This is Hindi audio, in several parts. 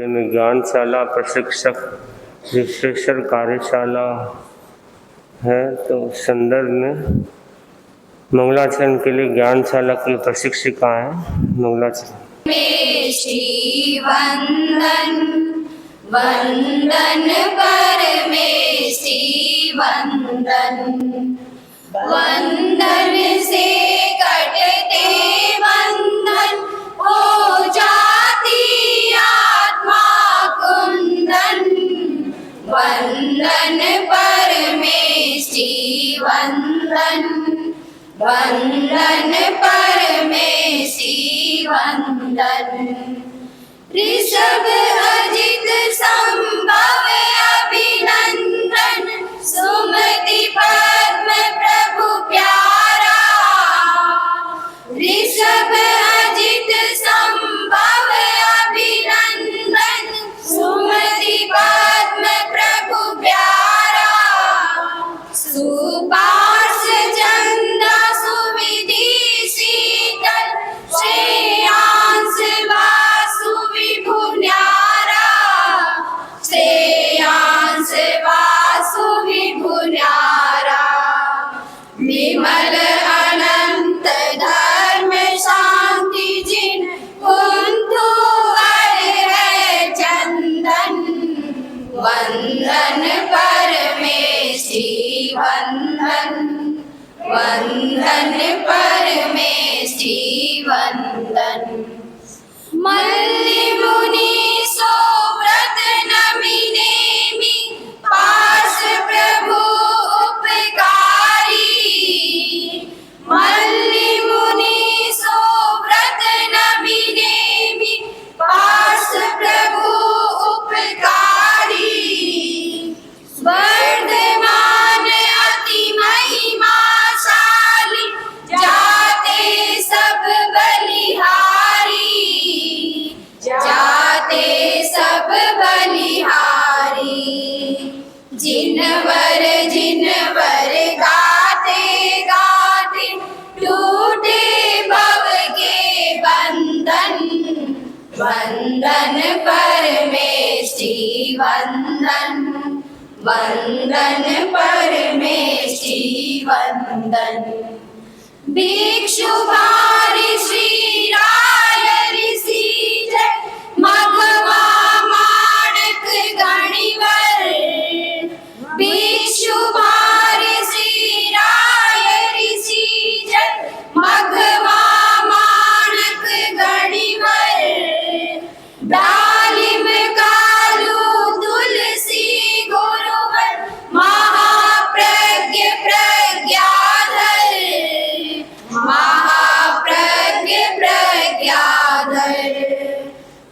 दिन ज्ञानशाला प्रशिक्षक रिफ्रेशर कार्यशाला है। तो संदर्भ में मंगलाचरण के लिए ज्ञानशाला की प्रशिक्षिका है मंगलाचरण। श्री वंदन वंदन परमेष्टि वंदन, वंदन से कटते बंधन हो जाती आत्मा कुंदन। वंदन परमेष्टि वंदन, वंदन परमेष्टि वंदन। ऋषभ अजित संभव अभिनंदन, सुमति पद्म प्रभु प्यारा। ऋषभ अजित संभव अभिनंदन, सुमति पद्म प्रभु प्यारा। सुपार्श चंदा सुविधि शीतल, श्रेयांस वासु विभु न्यारा। श्रेयांस वासु विभु न्यारा। विमल अनंत धर्म शांति जिन कुंतु है चंदन। वंदन परमेष्टि वंदन, वंदन परमेष्टि वंदन। मल्लि मुनि सोव्रत नमि नेमि, पास प्रभु उपकारी। मल्लि मुनि सोव्रत नमि नेमि, पास प्रभु उपकारी। वर्धमान अति महिमाशाली, जाते सब बलिहारी। जाते सब बलिहारी। जिनवर गाते गाते, टूटे भव के बंधन। वंदन परमेष्टि वंदन, वंदन परमेष्टि वंदन। भिक्षु भारी श्री राय ऋषि जय, मघवा माणक गणिवर। भिक्षु भारी श्री राय ऋषि जय, मघवा माणक गणिवर। डालिम कालू तुलसी गुरुवर, महाप्रज्ञ प्रज्ञाधर। महाप्रज्ञ प्रज्ञाधर।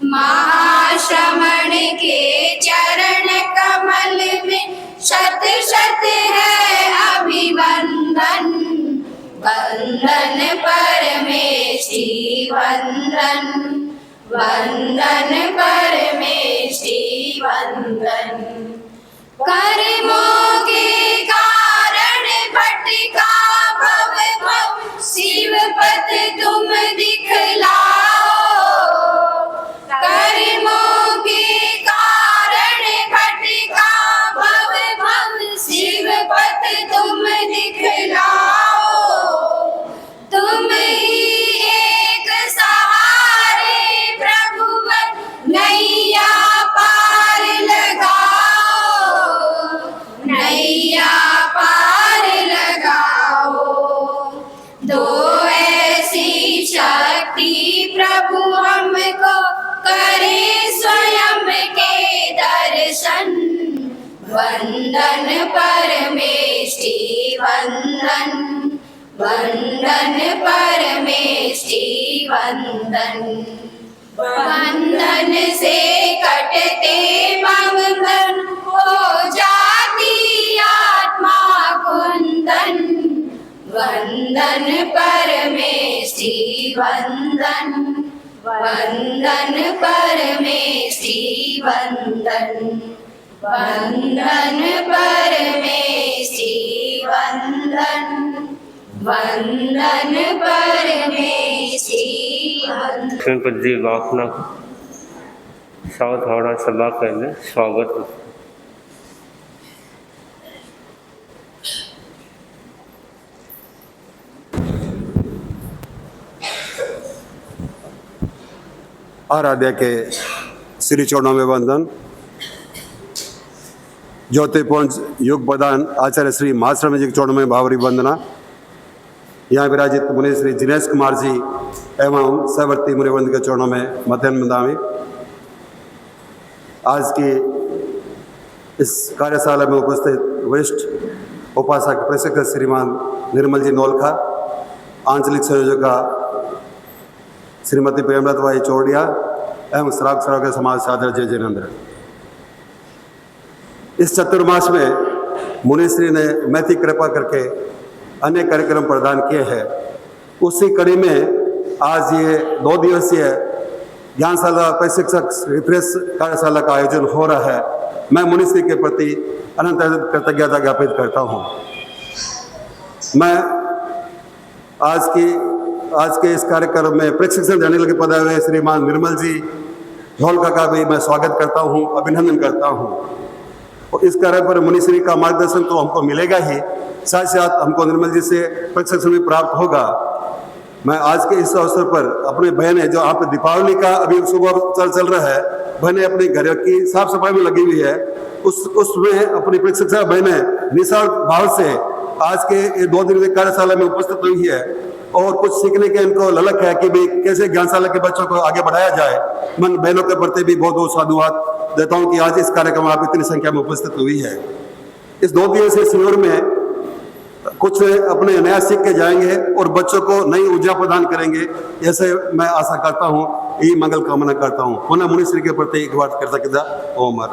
महाश्रमण के चरण कमल में, शत शत है अभिवंदन। वंदन परमेष्टि वंदन, वंदन परमेष्टि वंदन। कर्मों के कारण भटका भव भव, शिव पथ तुम दिखलाओ। कर्मों के कारण भटका भव भव, शिव पथ तुम दिखलाओ। तुम ही एक सहारे प्रभुवर, नैया पार लगाओ। नैया पार लगाओ। दो ऐसी शक्ति प्रभु हमको, करे स्वयं के दर्शन। वंदन परमेष्टि वंदन, वंदन परमेष्टि वंदन। वंदन से कटते बंधन, हो जाती आत्मा कुंदन। वंदन परमेष्टि वंदन, वंदन परमेष्टि वंदन। वंदन परमेष्टि वंदन, वंदन परमेष्टि वंदन। पद्य वासना साउथ हावड़ा सभा केंद्र स्वागत। आराध्या के श्री चरणों में वंदन। ज्योतिपुंज युग प्रधान आचार्य श्री महाश्रम जी के चरणों में भावरी वंदना। यहाँ विराजित मुनि श्री जिनेश कुमार जी एवं सहवर्ती मुनिवृंद के चरणों में मध्यम बंदामी। आज की इस कार्यशाला में उपस्थित वरिष्ठ उपासक प्रशिक्षक श्रीमान निर्मल जी नौलखा, आंचलिक संयोजका श्रीमती प्रेमलत भाई चौड़िया एवं श्रावक श्रावक समाज सादर जय जिनेंद्र। इस चतुर्मास में मुनिश्री ने मैत्री कृपा करके अनेक कार्यक्रम प्रदान किए हैं। उसी कड़ी में आज ये 2 दिवसीय ज्ञानशाला प्रशिक्षक रिफ्रेश कार्यशाला का आयोजन हो रहा है। मैं मुनिश्री के प्रति अनंत कृतज्ञता ज्ञापित करता हूँ। मैं आज के इस कार्यक्रम में प्रशिक्षण देने लगे पधारे हुए श्रीमान निर्मल जी ढोलका का भी मैं स्वागत करता हूँ, अभिनंदन करता हूँ। और इस कार्य पर मुनिश्री का मार्गदर्शन तो हमको मिलेगा ही, साथ साथ हमको निर्मल जी से प्रशिक्षण भी प्राप्त होगा। मैं आज के इस अवसर पर अपने बहनें, जो आप दीपावली का अभी सुबह चल रहा है, बहनें अपने घर की साफ सफाई में लगी हुई है, उसमें अपनी प्रशिक्षक बहनें निस्वार्थ भाव से आज के ये 2 दिन की कार्यशाला में उपस्थित हुई है और कुछ सीखने के इनको ललक है कि भाई कैसे ज्ञानशाला के बच्चों को आगे बढ़ाया जाए। मैं बहनों के प्रति भी बहुत बहुत साधुवाद देता हूं कि आज इस कार्यक्रम में आप इतनी संख्या में उपस्थित हुई है। इस 2 दिवसीय शिविर में कुछ अपने नया सीख के जाएंगे और बच्चों को नई ऊर्जा प्रदान करेंगे, ऐसे मैं आशा करता हूं, यही मंगल कामना करता हूं। पुनः मुनिश्री के प्रति एक बार कृतज्ञता। ओम हर।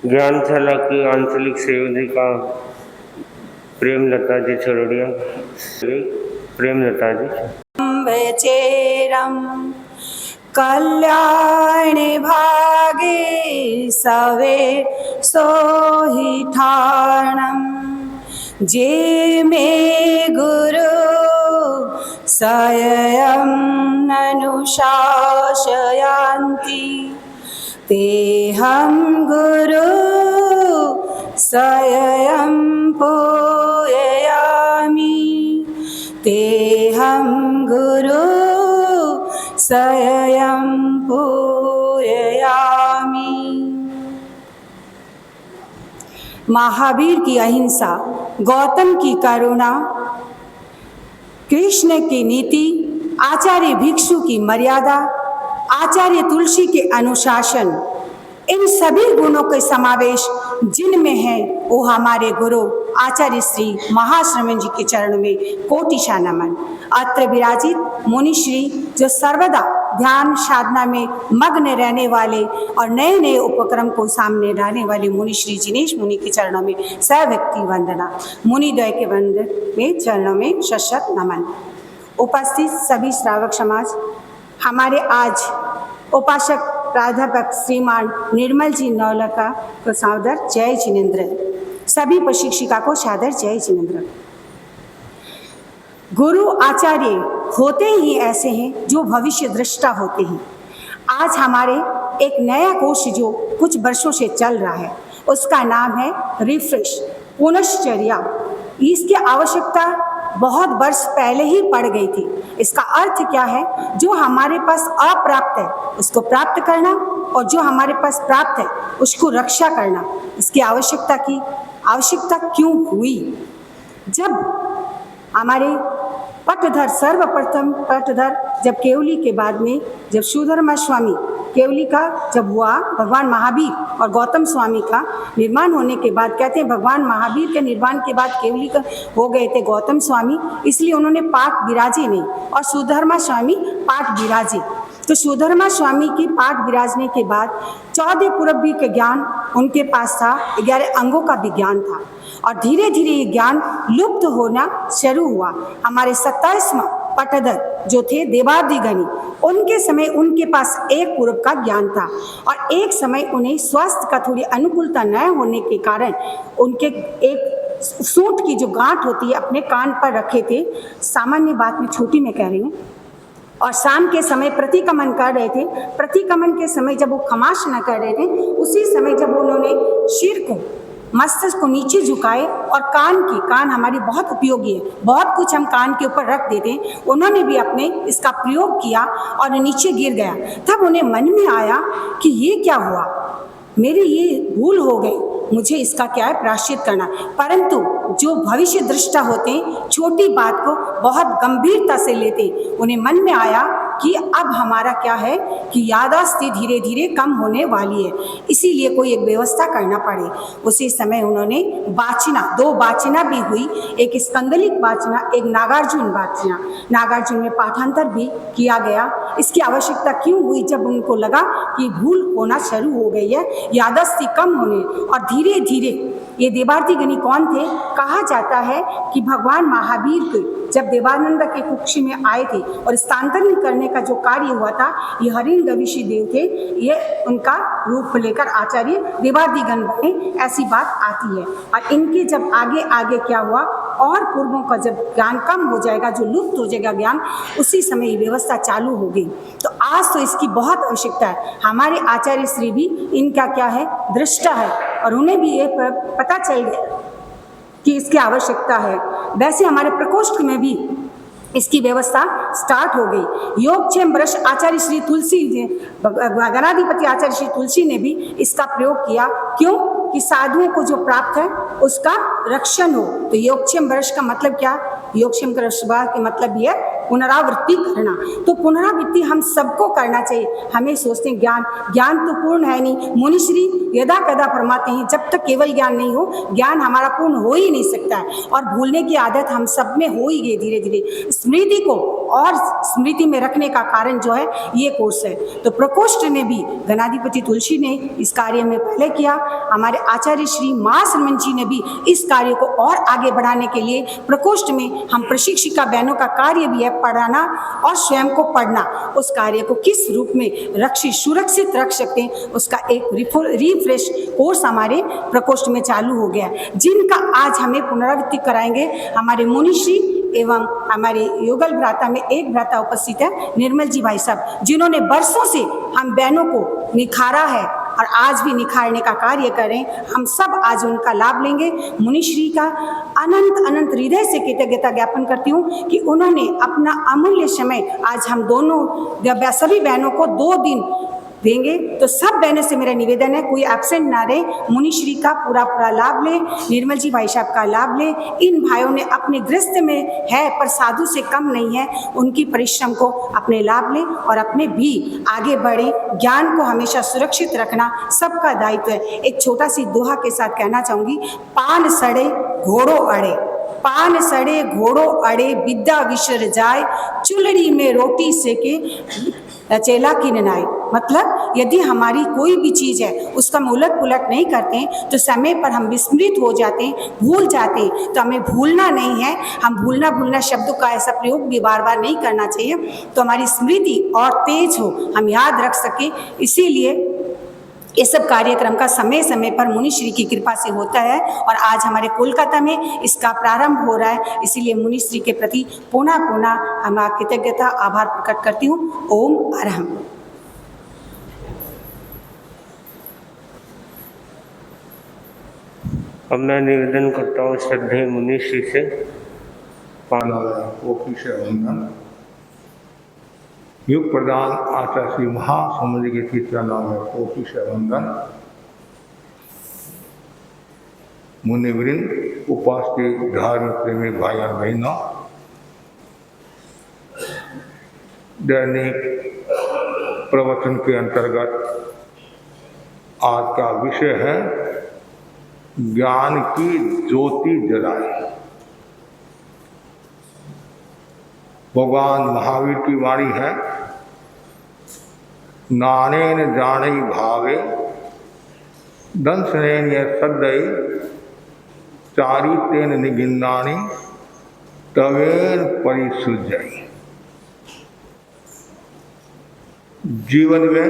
ज्ञानशाला की आंचलिक सेविका प्रेमलता जी छोड़िया। प्रेमलता जी। चेरम कल्याणे भागे सवे सोहि ठाणम, जे मे गुरु स्वयं ननु शासयन्ति, तेहं गुरु स्वयं पूजयामि, तेहं गुरु स्वयं पूजयामि। महावीर की अहिंसा, गौतम की करुणा, कृष्ण की नीति, आचार्य भिक्षु की मर्यादा, आचार्य तुलसी के अनुशासन, इन सभी गुणों के समावेश जिनमें है वो हमारे गुरु आचार्य श्री महाश्रमण जी के चरणों में कोटिशा नमन। अत्र विराजित मुनिश्री, जो सर्वदा ध्यान साधना में मग्न रहने वाले और नए नए उपक्रम को सामने लाने वाले मुनिश्री जिनेश मुनि के चरणों में सव्यक्ति वंदना। मुनिद्वय के वंदन में चरणों में शत नमन। उपस्थित सभी श्रावक समाज, हमारे आज उपासक प्राध्यापक श्रीमान निर्मल जी नौलखा को सादर जय जिनेंद्र। सभी प्रशिक्षिका को सादर जय जिनेंद्र। गुरु आचार्य होते ही ऐसे हैं जो भविष्य दृष्टा होते हैं। आज हमारे एक नया कोर्स जो कुछ वर्षों से चल रहा है, उसका नाम है रिफ्रेश पुनश्चर्या। इसकी आवश्यकता बहुत वर्ष पहले ही पड़ गई थी। इसका अर्थ क्या है? जो हमारे पास अप्राप्त है उसको प्राप्त करना, और जो हमारे पास प्राप्त है उसको रक्षा करना। इसकी आवश्यकता क्यों हुई? जब हमारे पटधर, सर्वप्रथम पटधर जब केवली के बाद में जब सुधर्मा स्वामी केवली का जब हुआ, भगवान महावीर और गौतम स्वामी का निर्माण होने के बाद, कहते हैं भगवान महावीर के निर्माण के बाद केवली का हो गए थे गौतम स्वामी, इसलिए उन्होंने पाठ विराजे नहीं और सुधर्मा स्वामी पाठ विराजे। तो सुधर्मा स्वामी की पाठ विराजने के बाद 14 पुरब्बी के ज्ञान उनके पास था, 11 अंगों का भी ज्ञान था, और धीरे धीरे ये ज्ञान लुप्त होना शुरू हुआ। हमारे 27वां पटधर जो थे देवादिगणी, उनके समय उनके पास 1 पूर्व का ज्ञान था, और एक समय उन्हें स्वास्थ्य का थोड़ी अनुकूलता न होने के कारण उनके एक सूंठ की जो गांठ होती है अपने कान पर रखे थे। सामान्य बात में छोटी मैं कह रही हूँ। और शाम के समय प्रतिक्रमण कर रहे थे। प्रतिक्रमण के समय जब वो खमाश न कर रहे थे, उसी समय जब उन्होंने सिर को, मस्तक को नीचे झुकाए और कान हमारी बहुत उपयोगी है, बहुत कुछ हम कान के ऊपर रख देते हैं, उन्होंने भी अपने इसका प्रयोग किया और नीचे गिर गया। तब उन्हें मन में आया कि ये क्या हुआ, मेरी ये भूल हो गई, मुझे इसका क्या है प्रायश्चित करना। परंतु जो भविष्य दृष्टा होते हैं छोटी बात को बहुत गंभीरता से लेते, उन्हें मन में आया कि अब हमारा क्या है कि याददाश्त धीरे धीरे कम होने वाली है, इसीलिए कोई एक व्यवस्था करना पड़े। उसी समय उन्होंने वाचना, 2 वाचना भी हुई, एक स्कंदलिक वाचना, एक नागार्जुन वाचना। नागार्जुन में पाठांतर भी किया गया। इसकी आवश्यकता क्यों हुई? जब उनको लगा कि भूल होना शुरू हो गई है, याददाश्त कम होने, और धीरे धीरे ये देवार्थी गणी कौन थे? कहा जाता है कि भगवान महावीर के जब देवानंद के कुक्षी में आए थे और स्थानांतरण करने का जो कार्य हुआ था, ये हिरण्यगविषी देव थे, ये उनका रूप लेकर आचार्य देवार्थी गण बने, ऐसी बात आती है। और इनके जब आगे आगे क्या हुआ, और पूर्वों का जब ज्ञान कम हो जाएगा, जो लुप्त हो जाएगा ज्ञान, उसी समय ये व्यवस्था चालू हो गई। तो आज तो इसकी बहुत आवश्यकता है। हमारे आचार्य श्री भी इनका क्या है, दृष्टा है, और उन्हें भी ये पता चल गया कि इसकी आवश्यकता है। वैसे हमारे प्रकोष्ठ में भी इसकी व्यवस्था स्टार्ट हो गई। योगक्षेम वर्ष आचार्य श्री तुलसी जी, गणाधिपति आचार्य श्री तुलसी ने भी इसका प्रयोग किया। क्यों? कि साधुओं को जो प्राप्त है उसका रक्षण हो। तो योगक्षेम वर्ष का मतलब क्या? योगक्षेम वर्ष का मतलब ये पुनरावृत्ति करना। तो पुनरावृत्ति हम सबको करना चाहिए। हमें सोचते हैं ज्ञान तो पूर्ण है नहीं। मुनिश्री यदा कदा फरमाते हैं, जब तक केवल ज्ञान नहीं हो, ज्ञान हमारा पूर्ण हो ही नहीं सकता है। और भूलने की आदत हम सब में हो ही गई धीरे धीरे। स्मृति को और स्मृति में रखने का कारण जो है ये कोर्स है। तो प्रकोष्ठ ने भी, गणाधिपति तुलसी ने इस कार्य में पहले किया। हमारे आचार्य श्री महाश्रमण जी ने भी इस कार्य को और आगे बढ़ाने के लिए प्रकोष्ठ में हम प्रशिक्षिका बहनों का कार्य भी है पढ़ाना और स्वयं को पढ़ना। उस कार्य को किस रूप में सुरक्षित रख सकते हैं, उसका एक रिफ्रेश कोर्स हमारे प्रकोष्ठ में चालू हो गया, जिनका आज हमें पुनरावृत्ति कराएंगे हमारे मुनिश्री एवं हमारे युगल भ्राता में एक भ्राता उपस्थित है, निर्मल जी भाई साहब, जिन्होंने वर्षों से हम बहनों को निखारा है और आज भी निखारने का कार्य करें। हम सब आज उनका लाभ लेंगे। मुनिश्री का अनंत अनंत हृदय से कृतज्ञता ज्ञापन करती हूँ कि उन्होंने अपना अमूल्य समय आज हम दोनों सभी बहनों को 2 दिन देंगे। तो सब बहनों से मेरा निवेदन है, कोई एब्सेंट ना रहे, मुनिश्री का पूरा लाभ ले, निर्मल जी भाई साहब का लाभ ले। इन भाइयों ने अपने गृहस्थ में है पर साधु से कम नहीं है, उनकी परिश्रम को अपने लाभ ले और अपने भी आगे बढ़े। ज्ञान को हमेशा सुरक्षित रखना सबका दायित्व है। एक छोटा सी दोहा के साथ कहना चाहूँगी, पान सड़े घोड़ों अड़े, पान सड़े घोड़ों अड़े, विद्या विसर जाए, चुलड़ी में रोटी सेके चेला की ननाई। मतलब यदि हमारी कोई भी चीज़ है उसका हम उलट पुलट नहीं करते हैं तो समय पर हम विस्मृत हो जाते हैं, भूल जाते हैं। तो हमें भूलना नहीं है, हम भूलना शब्द का ऐसा प्रयोग भी बार बार नहीं करना चाहिए, तो हमारी स्मृति और तेज हो, हम याद रख सकें। इसीलिए ये सब कार्यक्रम का समय समय पर मुनिश्री की कृपा से होता है और आज हमारे कोलकाता में इसका प्रारंभ हो रहा है। इसीलिए मुनिश्री के प्रति पुनः हम कृतज्ञता आभार प्रकट करती हूँ। ओम अरहम। अब मैं निवेदन करता हूँ श्रद्धेय मुनिश्री से वंदन। युग प्रधान आचार्य श्री महासमुद्र के तीसरा नाम है कोटि से वंदन। मुनिवृंद, उपास्य धार्मिक प्रेमी भाई और बहनों, दैनिक प्रवचन के अंतर्गत आज का विषय है ज्ञान की ज्योति जलाए। भगवान महावीर की वाणी है, नानेन जाने भावे दंसनेन सदय चारी तेन निगिन्नानि तवेन परिसुजय। जीवन में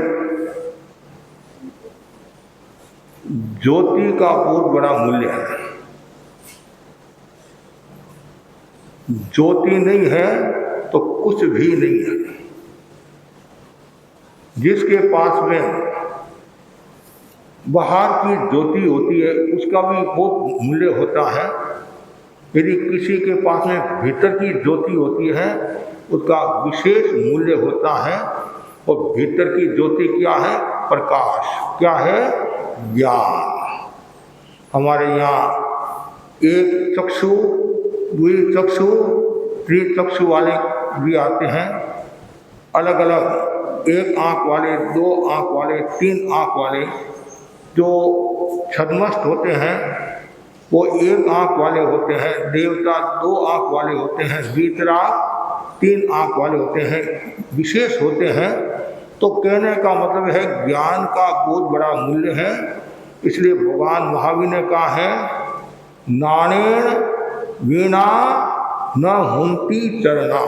ज्योति का बहुत बड़ा मूल्य है। ज्योति नहीं है तो कुछ भी नहीं है। जिसके पास में बाहर की ज्योति होती है उसका भी बहुत मूल्य होता है। यदि किसी के पास में भीतर की ज्योति होती है उसका विशेष मूल्य होता है। और भीतर की ज्योति क्या है? प्रकाश। क्या है? ज्ञान। हमारे यहाँ एक चक्षु, द्विचक्षु, त्रिचक्षु वाले भी आते हैं। अलग अलग एक आँख वाले, दो आँख वाले, तीन आँख वाले। जो छद्मस्त होते हैं वो एक आँख वाले होते हैं, देवता दो आँख वाले होते हैं, वीतराग तीन आँख वाले होते हैं, विशेष होते हैं। तो कहने का मतलब है ज्ञान का बहुत बड़ा मूल्य है। इसलिए भगवान महावीर ने कहा है, नाणेन वीणा न हुंती चरणा।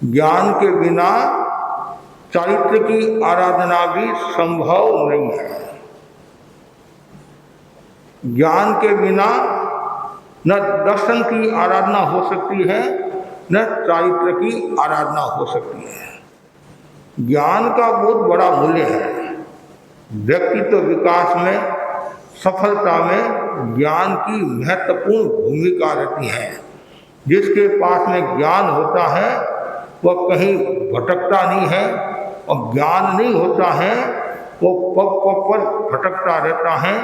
ज्ञान के बिना चारित्र की आराधना भी संभव नहीं है। ज्ञान के बिना न दर्शन की आराधना हो सकती है, न चारित्र की आराधना हो सकती है। ज्ञान का बहुत बड़ा मूल्य है। व्यक्तित्व विकास में, सफलता में ज्ञान की महत्वपूर्ण भूमिका रहती है। जिसके पास में ज्ञान होता है वह कहीं भटकता नहीं है, और ज्ञान नहीं होता है वो पग पग पर भटकता रहता है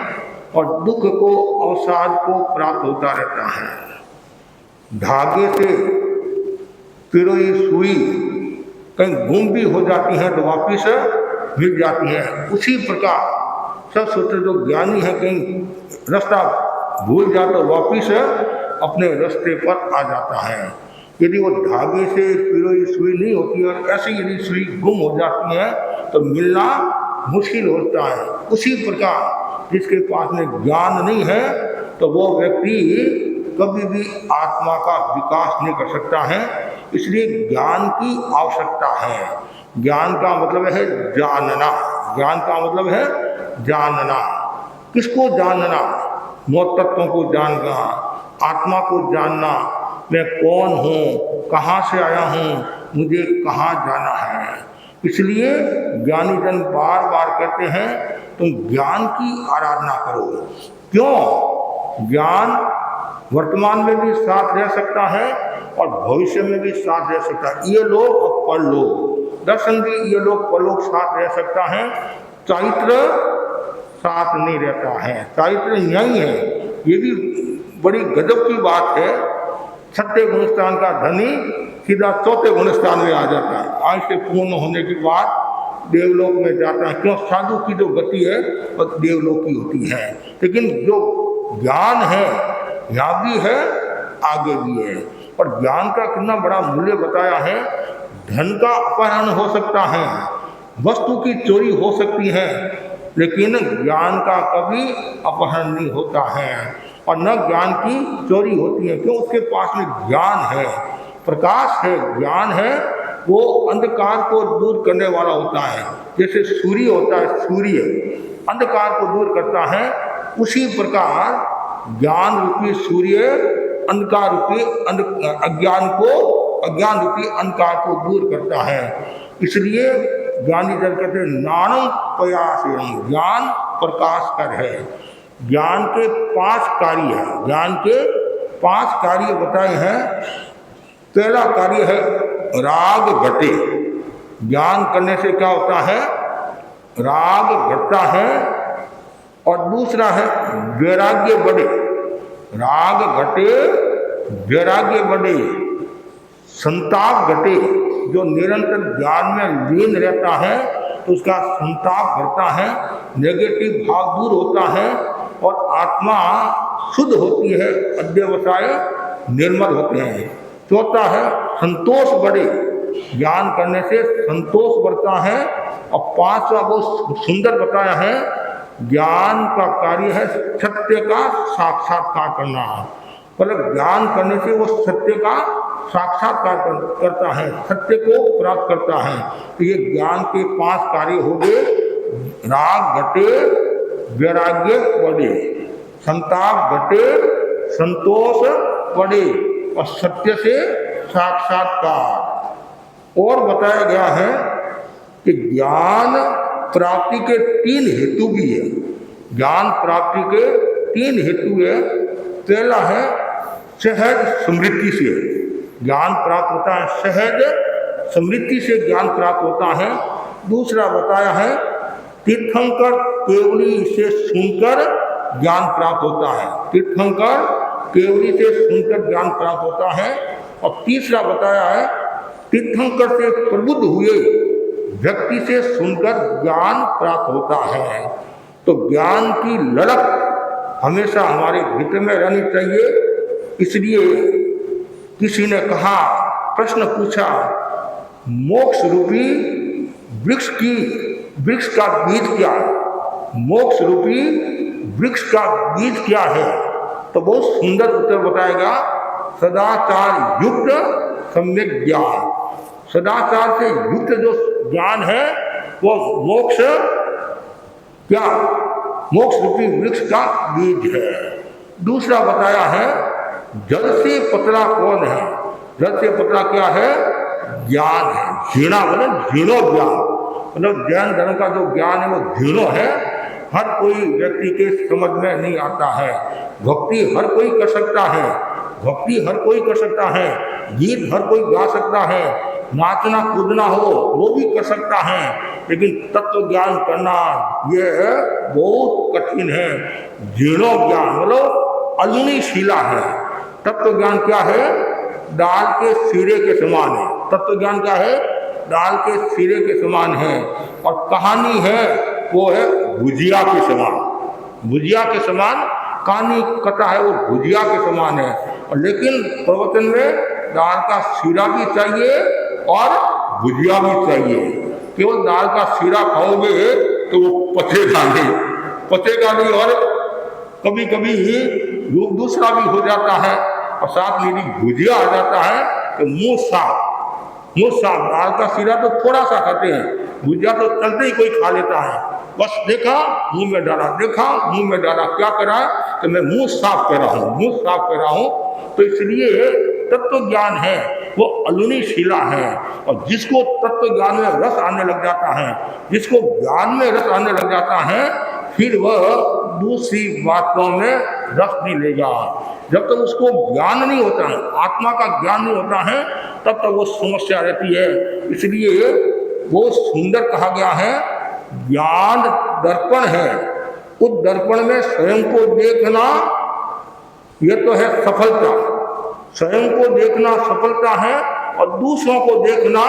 और दुख को, अवसाद को प्राप्त होता रहता है। धागे से पिरोई सुई कहीं गुम भी हो जाती है तो वापिस मिल जाती है। उसी प्रकार सब सोचते जो ज्ञानी है कहीं रास्ता भूल जाता तो वापिस अपने रास्ते पर आ जाता है। यदि वो धागे से पिरोई सुई नहीं होती और ऐसे यदि सुई गुम हो जाती है तो मिलना मुश्किल होता है। उसी प्रकार जिसके पास में ज्ञान नहीं है तो वो व्यक्ति कभी भी आत्मा का विकास नहीं कर सकता है। इसलिए ज्ञान की आवश्यकता है। ज्ञान का मतलब है जानना। ज्ञान का मतलब है जानना। किसको जानना? मौत तत्वों को जानना, आत्मा को जानना। मैं कौन हूँ, कहाँ से आया हूँ, मुझे कहाँ जाना है। इसलिए ज्ञानी जन बार बार कहते हैं तुम ज्ञान की आराधना करो। क्यों? ज्ञान वर्तमान में भी साथ रह सकता है और भविष्य में भी साथ रह सकता है। ये लोग और परलोक, दर्शन भी ये लोग परलोक साथ रह सकता है। चारित्र साथ नहीं रहता है। चारित्र नहीं है। ये भी बड़ी गजब की बात है। छठे गुणस्थान का धनी सीधा चौथे गुणस्थान में आ जाता है। आज से पूर्ण होने के बाद देवलोक में जाता है। क्यों? साधु की जो गति है वह देवलोक की होती है। लेकिन जो ज्ञान है यहाँ भी है, आगे भी है। और ज्ञान का कितना बड़ा मूल्य बताया है। धन का अपहरण हो सकता है, वस्तु की चोरी हो सकती है, लेकिन ज्ञान का कभी अपहरण नहीं होता है और न ज्ञान की चोरी होती है। क्यों? उसके पास में ज्ञान है, प्रकाश है, ज्ञान है। वो अंधकार को दूर करने वाला होता है। जैसे सूर्य होता है, सूर्य अंधकार को दूर करता है, उसी प्रकार ज्ञान रूपी सूर्य अंधकार रूपी अज्ञान रूपी अंधकार को दूर करता है। इसलिए ज्ञानी जन कहते हैं नानम प्रयास, ज्ञान प्रकाश कर है। ज्ञान के 5 कार्य हैं। ज्ञान के 5 कार्य बताए हैं। पहला कार्य है राग घटे। ज्ञान करने से क्या होता है? राग घटता है। और दूसरा है वैराग्य बढ़े। राग घटे, वैराग्य बढ़े, संताप घटे। जो निरंतर ज्ञान में लीन रहता है तो उसका संताप घटता है, नेगेटिव भाव दूर होता है और आत्मा शुद्ध होती है, अध्यवसाय निर्मल होते हैं। चौथा है संतोष बढ़े। ज्ञान करने से संतोष बढ़ता है। और 5वां बहुत सुंदर बताया है, ज्ञान का कार्य है सत्य का साक्षात्कार करना। मतलब ज्ञान करने से वो सत्य का साक्षात्कार करता है, सत्य को प्राप्त करता है। तो ये ज्ञान के 5 कार्य हो गए। राग घटे, वैराग्य बढ़े, संताप घटे, संतोष बढ़े और सत्य से साक्षात्कार। और बताया गया है कि ज्ञान प्राप्ति के 3 हेतु भी है। ज्ञान प्राप्ति के 3 हेतु है। पहला है सहज स्मृति से ज्ञान प्राप्त होता है, सहज स्मृति से ज्ञान प्राप्त होता है। दूसरा बताया है तीर्थंकर केवली से सुनकर ज्ञान प्राप्त होता है, तीर्थंकर केवली से सुनकर ज्ञान प्राप्त होता है। और तीसरा बताया है तीर्थंकर से प्रबुद्ध हुए व्यक्ति से सुनकर ज्ञान प्राप्त होता है। तो ज्ञान की ललक हमेशा हमारे भीतर में रहनी चाहिए। इसलिए किसी ने कहा, प्रश्न पूछा, मोक्ष रूपी वृक्ष का बीज क्या है? मोक्ष रूपी वृक्ष का बीज क्या है? तो बहुत सुंदर उत्तर बताएगा, सदाचार युक्त सम्यक ज्ञान। सदाचार से युक्त जो ज्ञान है वो मोक्ष क्या? मोक्ष रूपी वृक्ष का बीज है। दूसरा बताया है जल से पतला कौन है? जल से पतला क्या है? ज्ञान है। झीणा मतलब झीणो ज्ञान, मतलब जैन धर्म का जो ज्ञान है वो झीणो है। हर कोई व्यक्ति के समझ में नहीं आता है। भक्ति हर कोई कर सकता है, भक्ति हर कोई कर सकता है, गीत हर कोई गा सकता है, नाचना कूदना हो वो भी कर सकता है, लेकिन तत्व ज्ञान करना ये बहुत कठिन है। जीर्णो ज्ञान मतलब अजूनी शिला है। तत्व ज्ञान क्या है? दाल के सिरे के समान है। तत्व ज्ञान क्या है? दाल के सिरे के समान है। और कहानी है वो है भुजिया के समान, भुजिया के समान कहानी कथा है, वो भुजिया के समान है। और लेकिन प्रवचन में दाल का सिरा भी चाहिए और भुजिया भी चाहिए। केवल दाल का सिरा खाओगे तो वो पचेगा नहीं और कभी कभी रूप दूसरा भी हो जाता है और साथ में भी भुजिया आ जाता है तो मुंह साफ। दाल का सिरा तो थोड़ा सा खाते हैं, भुजिया तो चलते ही कोई खा लेता है। बस देखा मुंह में डाला, देखा मुंह में डाला, क्या करा तो मैं मुंह साफ कर रहा हूँ। तो इसलिए तत्व ज्ञान है वो अलूनी शिला है। और जिसको तत्व ज्ञान में रस आने लग जाता है, जिसको ज्ञान में रस आने लग जाता है, फिर वह दूसरी बातों में रस नहीं लेगा। जब तक उसको ज्ञान नहीं होता है, आत्मा का ज्ञान नहीं होता है, तब तक वो समस्या रहती है। इसलिए वो सुंदर कहा गया है, ज्ञान दर्पण है, उस दर्पण में स्वयं को देखना यह तो है सफलता। स्वयं को देखना सफलता है और दूसरों को देखना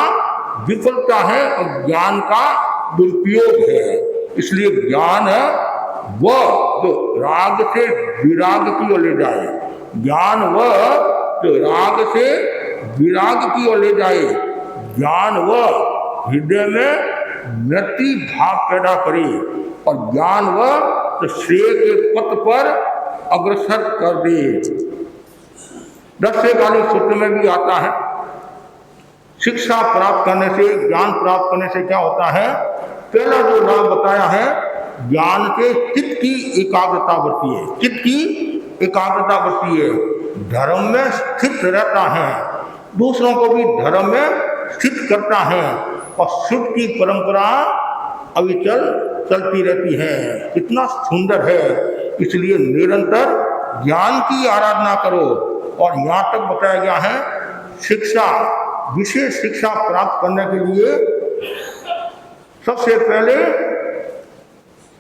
विफलता है और ज्ञान का दुरुपयोग है। इसलिए ज्ञान है वह जो राग से विराग की ओर ले जाए, ज्ञान वह जो राग से विराग की ओर ले जाए, ज्ञान वह हृदय में नृत्य भाव पैदा करे और ज्ञान वह तो श्रेय के पथ पर अग्रसर कर दे। 10 सूत्र में भी आता है, शिक्षा प्राप्त करने से, ज्ञान प्राप्त करने से क्या होता है? पहला जो लाभ बताया है, ज्ञान के चित्त की एकाग्रता बढ़ती है, चित्त की एकाग्रता बढ़ती है, धर्म में स्थित रहता है, दूसरों को भी धर्म में स्थित करता है और शुभ की परंपरा अविचल चलती रहती है। कितना सुंदर है। इसलिए निरंतर ज्ञान की आराधना करो। और यहाँ तक बताया गया है, शिक्षा, विशेष शिक्षा प्राप्त करने के लिए सबसे पहले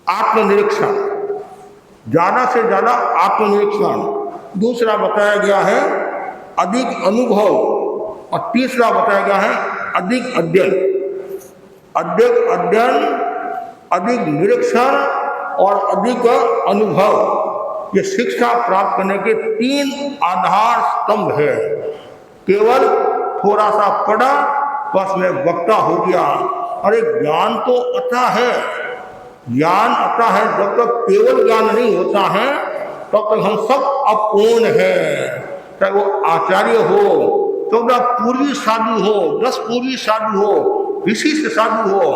आत्मनिरीक्षण, ज्यादा से ज्यादा आत्मनिरीक्षण। दूसरा बताया गया है अधिक अनुभव और तीसरा बताया गया है अधिक अध्ययन। अधिक निरीक्षण और अधिक अनुभव, ये शिक्षा प्राप्त करने के 3 आधार स्तंभ है। केवल थोड़ा सा पढ़ा बस में वक्ता हो गया, अरे ज्ञान तो अथा है, ज्ञान अथा है। जब तक केवल ज्ञान नहीं होता है तब तक हम सब अपूर्ण हैं। चाहे वो आचार्य हो, 14 पूर्वी साधु हो, 10 पूर्वी साधु हो, विशिष्ट साधु हो,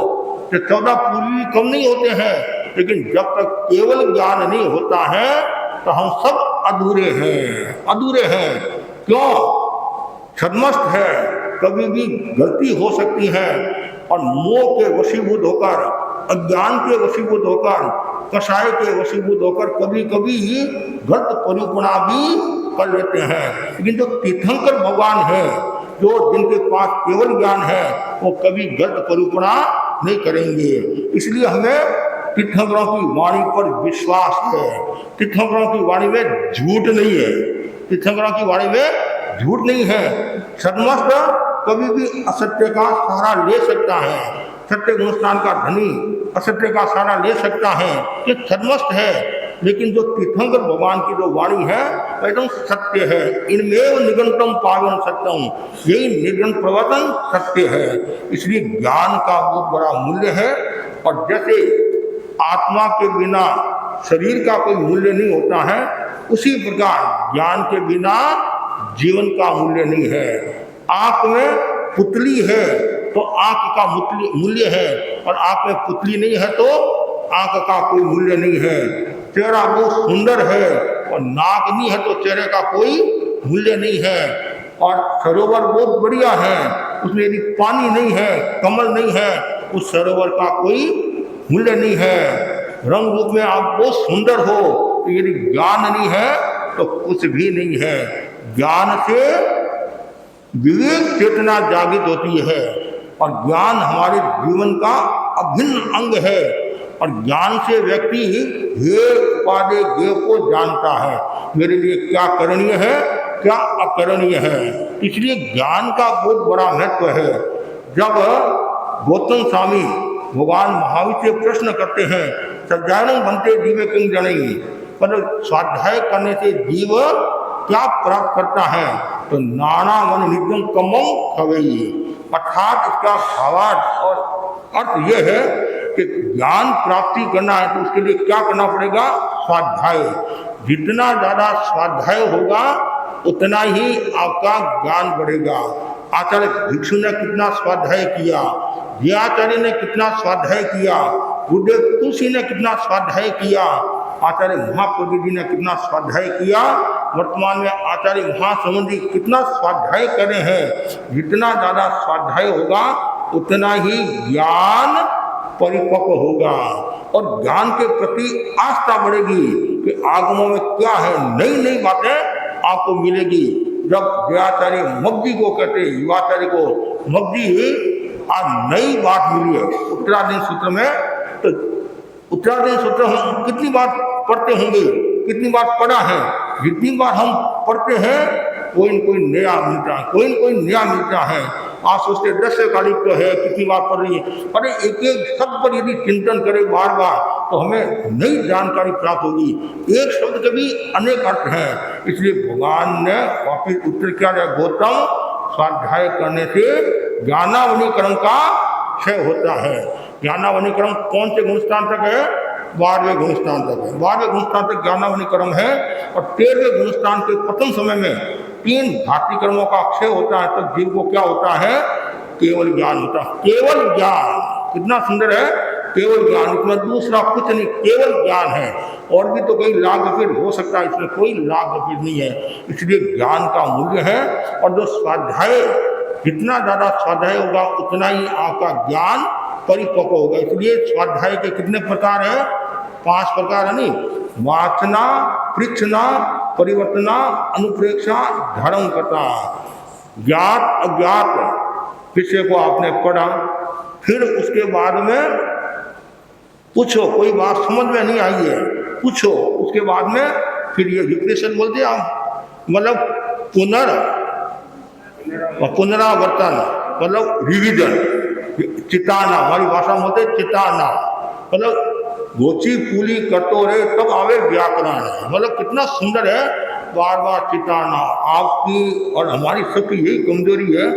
तो 14 पूर्वी कम नहीं होते हैं। लेकिन जब तक केवल ज्ञान नहीं होता है तो हम सब अधूरे हैं। क्यों? छद्मस्त है, कभी भी गलती हो सकती है और मोह के वशीभूत होकर, अज्ञान के वशीभूत होकर, कषाय के वशीभूत होकर कभी कभी गलत परिकल्पना भी कर लेते हैं। लेकिन जो तीर्थंकर भगवान है, जो जिनके पास केवल ज्ञान है, वो कभी गलत परिकल्पना नहीं करेंगे। इसलिए हमें तीर्थंकरों की वाणी पर विश्वास है। तीर्थंकरों की वाणी में झूठ नहीं है, तीर्थंकरों की वाणी में झूठ नहीं है। सन्मस्त कभी भी असत्य का सहारा ले सकता है, सत्य गुणस्थान का धनी असत्य का सहारा ले सकता है, ये सन्मस्त है। लेकिन जो तीर्थंकर भगवान की जो वाणी है एकदम सत्य है। इनमें निगंतम पावन सत्यम, यही निर्गुण प्रवर्तन सत्य है। इसलिए ज्ञान का बहुत बड़ा मूल्य है। और जैसे आत्मा के बिना शरीर का कोई मूल्य नहीं होता है, उसी प्रकार ज्ञान के बिना जीवन का मूल्य नहीं है। आंख में पुतली है तो आंख का मूल्य है, और आंख में पुतली नहीं है तो आंख का कोई मूल्य नहीं है। चेहरा बहुत सुंदर है और नाक नहीं है तो चेहरे का कोई मूल्य नहीं है। और सरोवर बहुत बढ़िया है, उसमें यदि पानी नहीं है, कमल नहीं है, उस सरोवर का कोई मूल्य नहीं है। रंग रूप में आप बहुत सुंदर हो, तो यदि ज्ञान नहीं है तो कुछ भी नहीं है। ज्ञान से विवेक चेतना जागृत होती है, और ज्ञान हमारे जीवन का अभिन्न अंग है। और ज्ञान से व्यक्ति हे उपादेय ज्ञेय को जानता है, मेरे लिए क्या करणीय है, क्या अकरणीय है। इसलिए ज्ञान का बहुत बड़ा महत्व है। जब गौतम स्वामी भगवान महावीर से प्रश्न करते हैं, सज्जानम बनते जीव किंग जनेयी, मतलब स्वाध्याय करने से जीव क्या प्राप्त करता है, तो नाना मन नित्यम कमम खवेयी, अर्थात इसका भावार्थ और अर्थ यह है कि ज्ञान प्राप्ति करना है तो उसके लिए क्या करना पड़ेगा, स्वाध्याय। जितना ज़्यादा स्वाध्याय होगा उतना ही आपका ज्ञान बढ़ेगा। आचार्य भिक्षु ने कितना स्वाध्याय किया, आचार्य ने कितना स्वाध्याय किया, गुरुदेव तुलसी ने कितना स्वाध्याय किया, आचार्य महाप्रभु जी ने कितना स्वाध्याय किया, वर्तमान में आचार्य महासमुद्र जी कितना स्वाध्याय कर रहे हैं। जितना ज़्यादा स्वाध्याय होगा उतना ही ज्ञान परिपक्व होगा, और ज्ञान के प्रति आस्था बढ़ेगी कि आगमों में क्या है, नई नई बातें आपको मिलेगी। जब जयाचार्य मग्धी को कहते, युवाचार्य को, मग्धी आज नई बात मिली है उत्तराधीन सूत्र में, तो उत्तराधीन सूत्र हम कितनी बार पढ़ते होंगे, कितनी बार पढ़ा है, जितनी बार हम पढ़ते हैं कोई न कोई नया मिलता है, कोई न कोई नया मिलता है। आप सोचते 10 कालिक तो है, कितनी बार पढ़ रही है, अरे एक एक शब्द पर यदि चिंतन करें बार बार तो हमें नई जानकारी प्राप्त होगी। एक शब्द के भी अनेक अर्थ हैं। इसलिए भगवान ने वापिस उत्तर क्या दिया, गौतम स्वाध्याय करने से ज्ञानावनीकरण का क्षय होता है। ज्ञानावनीकरण कौन से गुणस्थान तक है, 12वें गुणस्थान तक है। 12वें गुणस्थान तक ज्ञानावनीकरण है, और 13वें गुणस्थान के प्रथम समय में 3 घाती कर्मों का क्षय होता है, तो जीव को क्या होता है, केवल ज्ञान होता है। केवल ज्ञान, कितना सुंदर है, केवल ज्ञान, इसमें दूसरा कुछ नहीं, केवल ज्ञान है। और भी तो कोई लाभ फिर हो सकता है, इसमें कोई लाभ फिर नहीं है। इसलिए ज्ञान का मूल्य है। और जो स्वाध्याय, जितना ज़्यादा स्वाध्याय होगा उतना ही आपका ज्ञान परिपक्व होगा। इसलिए स्वाध्याय के कितने प्रकार हैं, 5 प्रकार है नहीं, वाचना, परीक्षना, परिवर्तना, अनुप्रेक्षा, धर्म कथा। ज्ञात अज्ञात विषय को आपने पढ़ा, फिर उसके बाद में पूछो, कोई बात समझ में नहीं आई है पूछो, उसके बाद में फिर ये रिप्रेशन बोलते हैं आप, मतलब पुनरावर्तन, मतलब रिविजन, चिताना, हमारी भाषा में बोलते चिताना, मतलब गोची पूली कटोरे तब आवे व्याकरण। मतलब कितना सुंदर है, बार बार चिताना। आपकी और हमारी सबकी यही कमजोरी है,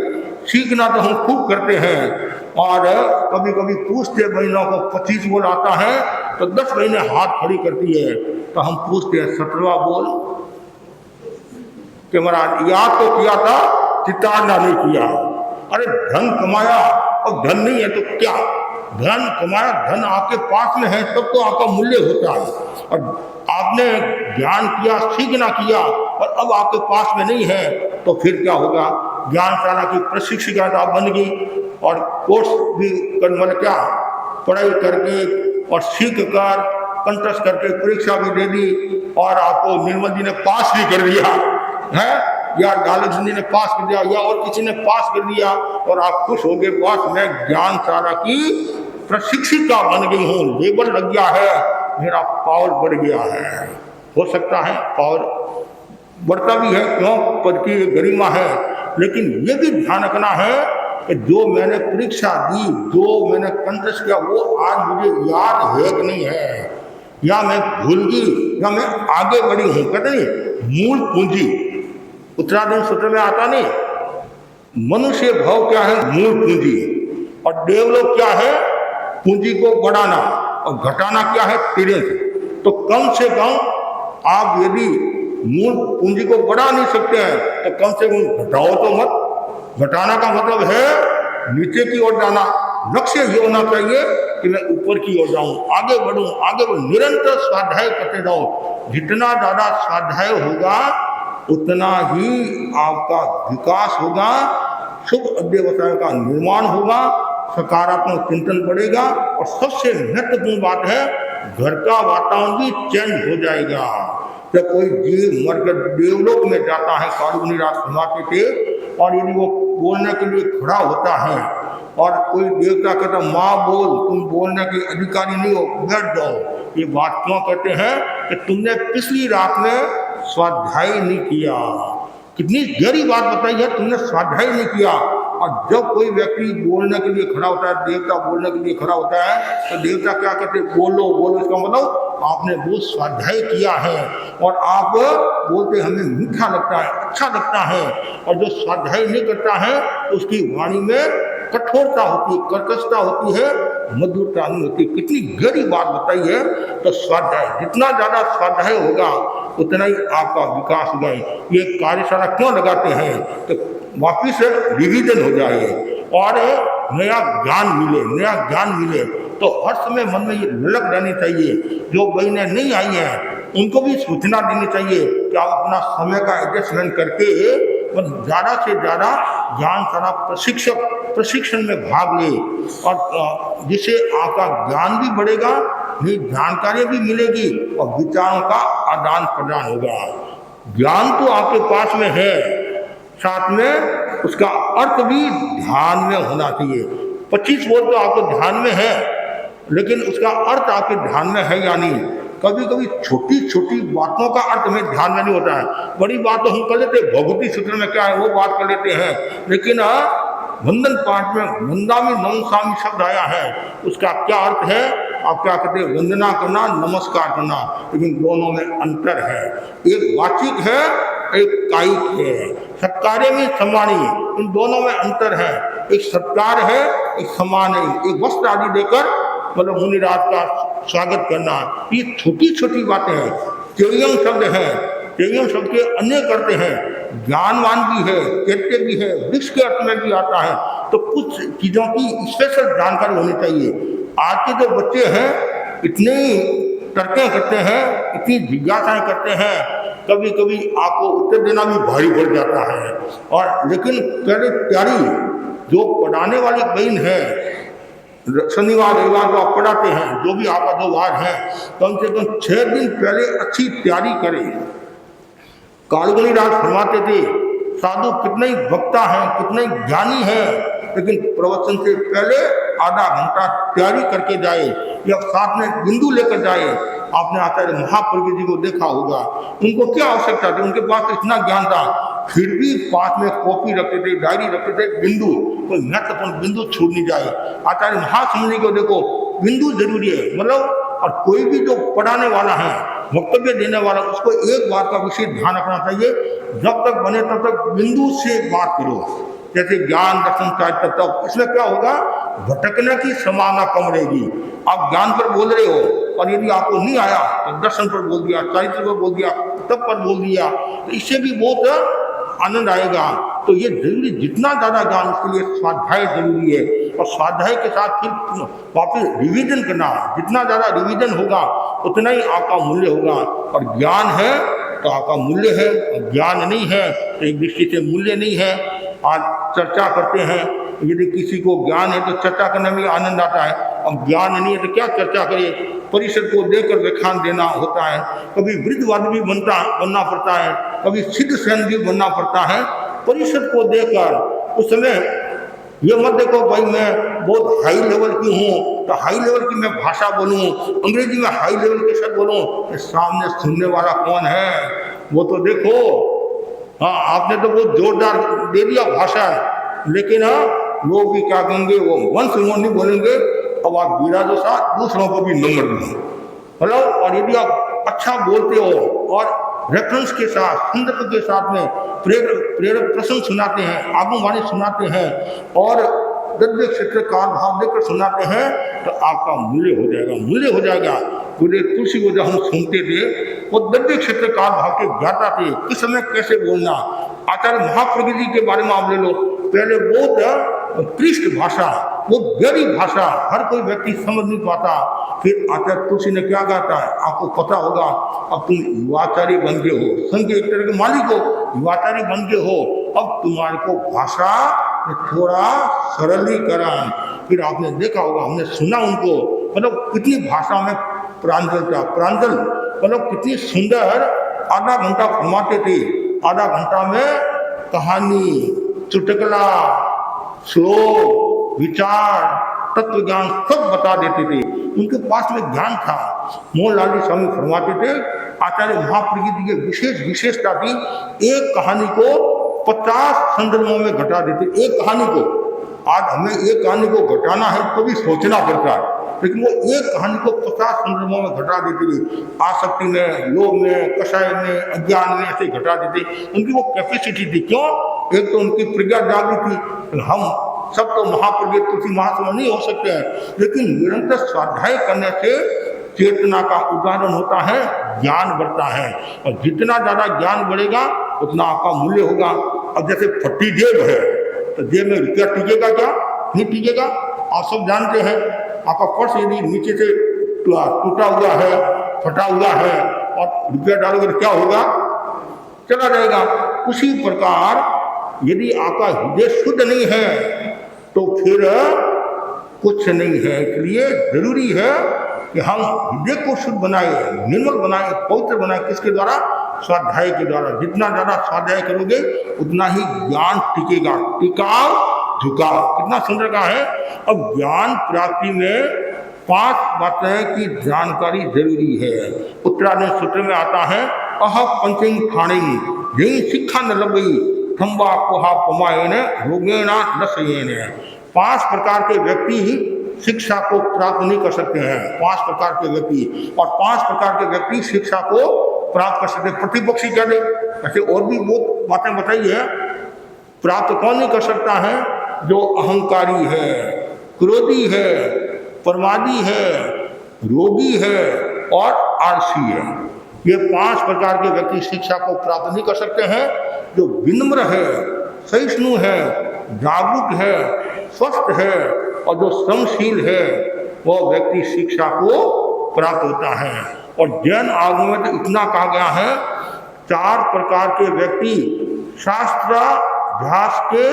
सीखना तो हम खूब करते हैं, और कभी कभी पूछते बहनों को 25 बोल आता है तो 10 बहनें हाथ खड़ी करती है, तो हम पूछते हैं 17वां बोल, कि महाराज याद तो किया था, चिताना नहीं किया। अरे धन कमाया और धन नहीं है तो क्या, धन कमाया, धन आपके पास में है तब तो आपका मूल्य होता है, और आपने ज्ञान किया, सीखना किया, और अब आपके पास में नहीं है तो फिर क्या होगा, ज्ञानशाला की प्रशिक्षिका बन गई और कोर्स भी मतलब क्या पढ़ाई करके और सीख कर कंठस्थ करके परीक्षा भी दे दी और आपको निर्मल जी ने पास भी कर दिया है, या डालक जी ने पास कर दिया, या और किसी ने पास कर दिया और आप खुश हो गए, बस मैं ज्ञानशाला की प्रशिक्षिका बन गई हूँ, लेबल लग गया है, मेरा पावर बढ़ गया है। हो सकता है पावर बढ़ता भी है, क्यों, पद की गरिमा है, लेकिन ये भी ध्यान रखना है कि जो मैंने परीक्षा दी, जो मैंने कंठस्थ किया, वो आज मुझे याद है कि नहीं है, या मैं भूल गई, या मैं आगे बढ़ी हूँ। कहते नहीं मूल पूंजी उत्तराधीन सूत्र में आता नहीं, मनुष्य भाव क्या है, मूल पूंजी, और देवलोक क्या है, पूंजी को बढ़ाना, और घटाना क्या है, तिरंज। तो कम से कम आप यदि मूल पूंजी को बढ़ा नहीं सकते हैं तो कम से कम घटाओ तो मत। घटाना का मतलब है नीचे की ओर जाना। लक्ष्य ये होना चाहिए कि मैं ऊपर की ओर जाऊं, आगे बढ़ूं, आगे बढ़ूं, निरंतर स्वाध्याय करते जाओ। जितना ज्यादा स्वाध्याय होगा उतना ही आपका विकास होगा, शुभ अध्यवसाय का निर्माण होगा, सकारात्मक चिंतन बढ़ेगा, और सबसे महत्वपूर्ण बात है घर का वातावरण भी चेंज हो जाएगा। जब कोई जीव मरकर देवलोक में जाता है, कालमुनि राज सुनाते थे, और यदि वो बोलने के लिए खड़ा होता है और कोई देवता कहता माँ बोल, तुम बोलने के अधिकारी नहीं हो, बैठ जाओ। ये बात क्यों कहते हैं कि तुमने पिछली रात में स्वाध्याय नहीं किया। कितनी गहरी बात बताई है, तुमने स्वाध्याय नहीं किया। और जब कोई व्यक्ति बोलने के लिए खड़ा होता है, देवता बोलने के लिए खड़ा होता है, तो देवता क्या कहते हैं, बोलो बोलो। इसका मतलब आपने वो स्वाध्याय किया है, और आप बोलते हमें मीठा लगता है, अच्छा लगता है। और जो स्वाध्याय नहीं करता है तो उसकी वाणी में कठोरता होती है, कर्कशता होती है, मधुरता नहीं होती। कितनी गहरी बात बताई है। तो स्वाध्याय, जितना ज्यादा स्वाध्याय होगा उतना ही आपका विकास होगा। ये कार्यशाला क्यों लगाते हैं, तो वापिस रिवीजन हो जाए और नया ज्ञान मिले, नया ज्ञान मिले। तो हर समय मन में ये ललक रहनी चाहिए। जो बहनें नहीं आई हैं उनको भी सूचना देनी चाहिए कि आप अपना समय का एडजस्टमेंट करके ज़्यादा से ज़्यादा ज्ञानशाला प्रशिक्षण में भाग ले, और जिससे आपका ज्ञान भी बढ़ेगा, नई जानकारी भी मिलेगी, और विचारों का आदान प्रदान होगा। ज्ञान तो आपके पास में है, साथ में उसका अर्थ भी ध्यान में होना चाहिए। 25 वर्ड तो आपको ध्यान में है, लेकिन उसका अर्थ आपके ध्यान में है या नहीं। कभी कभी छोटी छोटी बातों का अर्थ में ध्यान में नहीं होता है। बड़ी बात तो हम कर लेते हैं, भगवती सूत्र में क्या है वो बात कर लेते हैं, लेकिन वंदन पाठ में वंदामि नमस्कामि शब्द आया है, उसका क्या अर्थ है, आप क्या कहते हैं, वंदना करना, नमस्कार करना, लेकिन दोनों में अंतर है। एक वाचिक है, एक कायिक है। सत्कार्य में सम्मानी, इन दोनों में अंतर है। एक सत्कार है, एक सम्मान है। एक वस्त्र आदि देकर मतलब मुनिराज का स्वागत करना, ये छोटी छोटी बातें हैं। तेयम शब्द है, तेयम शब्द के अन्य करते हैं, ज्ञानवान भी है, चैत्य भी है, वृक्ष के अर्थ में भी आता है। तो कुछ चीज़ों की स्पेशल जानकारी होनी चाहिए। आज के जो बच्चे हैं इतने तर्कें करते हैं, इतनी जिज्ञासाएं करते हैं, कभी कभी आपको उत्तर देना भी भारी पड़ जाता है। और लेकिन पहले प्यारी जो पढ़ाने वाली बहन है, शनिवार रविवार को आप पढ़ाते हैं, जो भी आपका जो वार है, कम से कम 6 दिन पहले अच्छी तैयारी करें। कालमुनि राज फरमाते थे, साधु कितने ही वक्ता हैं, कितने ही ज्ञानी हैं, लेकिन प्रवचन से पहले आधा घंटा तैयारी करके जाए, या साथ में बिंदु लेकर जाए। आपने आचार्य महाप्रज्ञ जी को देखा होगा, उनको क्या आवश्यकता थी, उनके पास इतना ज्ञान था, फिर भी पास में कॉपी रखते थे, डायरी रखते थे, बिंदु, कोई महत्वपूर्ण बिंदु छूट नहीं जाए। आचार्य महासमुनि को देखो, बिंदु जरूरी है, मतलब और कोई भी जो पढ़ाने वाला है, वक्तव्य देने वाला, उसको एक बात का विशेष ध्यान रखना चाहिए, जब तक बने तब तक बिंदु से बात करो। जैसे ज्ञान दर्शन तत्व, इसमें क्या होगा, भटकने की संभावना कम रहेगी। आप ज्ञान पर बोल रहे हो और यदि आपको नहीं आया तो दर्शन पर बोल दिया, चरित्र पर बोल दिया, तब पर बोल दिया, तो इससे भी बहुत आनंद आएगा। तो ये जरूरी, जितना ज़्यादा ज्ञान उसके लिए स्वाध्याय जरूरी है, और स्वाध्याय के साथ फिर वापस रिवीजन करना। जितना ज़्यादा रिवीजन होगा उतना ही आपका मूल्य होगा। और ज्ञान है तो आपका मूल्य है, और ज्ञान नहीं है तो एक दृष्टि से मूल्य नहीं है। आज चर्चा करते हैं। यदि किसी को ज्ञान है तो चर्चा करने में आनंद आता है, अब ज्ञान नहीं है तो क्या चर्चा करे। परिषद को देकर व्याख्यान देना होता है, कभी वृद्धवाद भी बनना पड़ता है, कभी सिद्ध सेन भी बनना पड़ता है परिषद को देकर। उस समय ये मत देखो भाई मैं बहुत हाई लेवल की हूँ तो हाई लेवल की मैं भाषा बोलूँ, अंग्रेजी में हाई लेवल के शब्द बोलूँ, सामने सुनने वाला कौन है वो तो देखो। हाँ, आपने तो बहुत जोरदार दे दिया भाषा, लेकिन लोग भी क्या कहेंगे, वो मन से नहीं बोलेंगे। अब आप गिरा दो साथ दूसरों को भी नंबर दो, मतलब। और यदि आप अच्छा बोलते हो और रेफरेंस के साथ, संदर्भ के साथ में प्रेरक प्रसंग सुनाते हैं, आगमवाणी सुनाते हैं और गद्य क्षेत्र का भाव देकर सुनाते हैं तो आपका मूल्य हो जाएगा, मूल्य हो जाएगा। गुरुदेव तुलसी को जब हम सुनते थे वो गद्य क्षेत्र का भाव के ज्ञाता थे, किस समय कैसे बोलना। आचार्य महाप्रज्ञ जी के बारे में आप ले लो, पहले बहुत क्लिष्ट भाषा, वो गहरी भाषा, हर कोई व्यक्ति समझ नहीं पाता। फिर आचार्य तुलसी ने क्या कहता है आपको पता होगा, अब तुम युवाचार्य बन गए हो, संघ के एक तरह के मालिक हो, युवाचार्य बन गए हो, अब तुम्हारे को भाषा थोड़ा सरलीकरण। फिर आपने देखा होगा, हमने सुना उनको, मतलब कितनी भाषा में प्रांजलता, प्रांजल मतलब कितनी सुंदर। आधा घंटा फरमाते थे, आधा घंटा में कहानी, चुटकुला, श्लोक, विचार, तत्व ज्ञान सब बता देते थे। उनके पास में ज्ञान था। मोहनलाल जी स्वामी फरमाते थे, आचार्य महाप्रज्ञ जी की विशेष विशेषता थी, एक कहानी को 50 संदर्भों में घटा देते, एक कहानी को। आज हमें एक कहानी को घटाना है तो भी सोचना पड़ता है, लेकिन वो एक कहानी को 50 संदर्भों में घटा देते थे। आसक्ति में, लोभ में, कषाय में, अज्ञान में ऐसे घटा देते। उनकी वो कैपेसिटी थी। क्यों? एक तो उनकी प्रज्ञा जागी थी। हम सब तो महाप्रज्ञ तुलसी महात्मा नहीं हो सकते हैं, लेकिन निरंतर स्वाध्याय करने से चेतना का उदाहरण होता है, ज्ञान बढ़ता है। और जितना ज्यादा ज्ञान बढ़ेगा उतना आपका मूल्य होगा। अब जैसे फट्टी जेब है तो जेब में रुपया टिकेगा क्या? नहीं टिकेगा। आप सब जानते हैं, आपका पर्स यदि नीचे से टूटा हुआ है, फटा हुआ है और रुपया डालोगे तो क्या होगा? चला जाएगा। उसी प्रकार यदि आपका हृदय शुद्ध नहीं है तो फिर कुछ नहीं है। इसलिए जरूरी है कि हम हृदय को शुद्ध बनाए, निर्मल बनाए, पवित्र बनाए। किसके द्वारा? स्वाध्याय के द्वारा। जितना ज्यादा स्वाध्याय करोगे उतना ही ज्ञान टिकेगा। टिकाव झुकाव, कितना सुंदर का है। अब ज्ञान प्राप्ति में 5 बातें की जानकारी जरूरी है। उत्तरायण सूत्र में आता है, अह पंचिंग खाणी यही शिक्षा न लगी खम्बा कोहा पमायन रोगेणा नशयेन। 5 प्रकार के व्यक्ति ही शिक्षा को प्राप्त नहीं कर सकते हैं। 5 प्रकार के व्यक्ति, और 5 प्रकार के व्यक्ति शिक्षा को प्राप्त कर सकते। प्रतिपक्षी क्या दे, ऐसे और भी बहुत बातें बताई है। प्राप्त कौन नहीं कर सकता है? जो अहंकारी है, क्रोधी है, प्रमादी है, रोगी है और आलसी है। ये 5 प्रकार के व्यक्ति शिक्षा को प्राप्त नहीं कर सकते हैं। जो विनम्र है, सहिष्णु है, जागरूक है, स्वस्थ है और जो श्रमशील है वह व्यक्ति शिक्षा को प्राप्त होता है। और जैन आगम में तो इतना कहा गया है, 4 प्रकार के व्यक्ति शास्त्राभ्यास के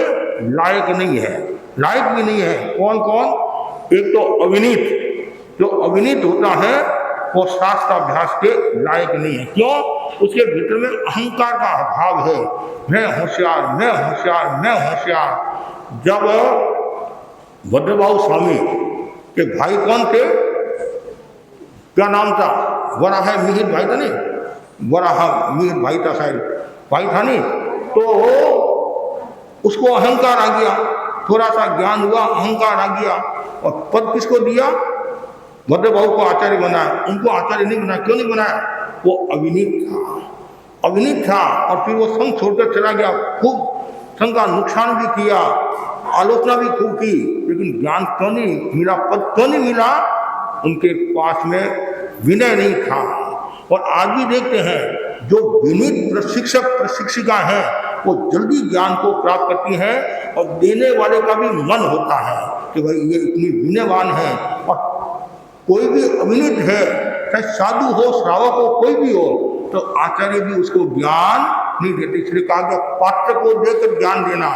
लायक नहीं है, लायक भी नहीं है। कौन कौन? एक तो अविनीत, जो अविनीत होता है वो शास्त्राभ्यास के लायक नहीं है। क्यों? उसके भीतर में अहंकार का अभाव है। मैं होशियार, मैं होशियार, मैं होशियार। जब भद्रबाहु स्वामी के भाई कौन थे? क्या नाम था? वराह मिहिर भाई था नहीं, वराह मिहिर भाई था, शायद भाई था नहीं। तो उसको अहंकार आ गया, थोड़ा सा ज्ञान हुआ, अहंकार आ गया और पद किसको दिया? भद्रबाहु को आचार्य बनाया। उनको आचार्य नहीं बनाया। क्यों नहीं बनाया? वो अविनीत था, अविनीत था। और फिर वो संघ छोड़कर चला गया। खूब संघ का नुकसान भी किया, आलोचना भी खूब की, लेकिन ज्ञान क्यों नहीं मिला, पद क्यों नहीं मिला? उनके पास में विनय नहीं था। और आज भी देखते हैं जो विनीत प्रशिक्षक प्रशिक्षिका हैं वो जल्दी ज्ञान को प्राप्त करती हैं और देने वाले का भी मन होता है कि भाई ये इतनी विनयवान है। और कोई भी अविनीत है, चाहे साधु हो, श्रावक हो, कोई भी हो, तो आचार्य भी उसको ज्ञान नहीं देते। इसलिए कहा गया पात्र को देकर ज्ञान देना।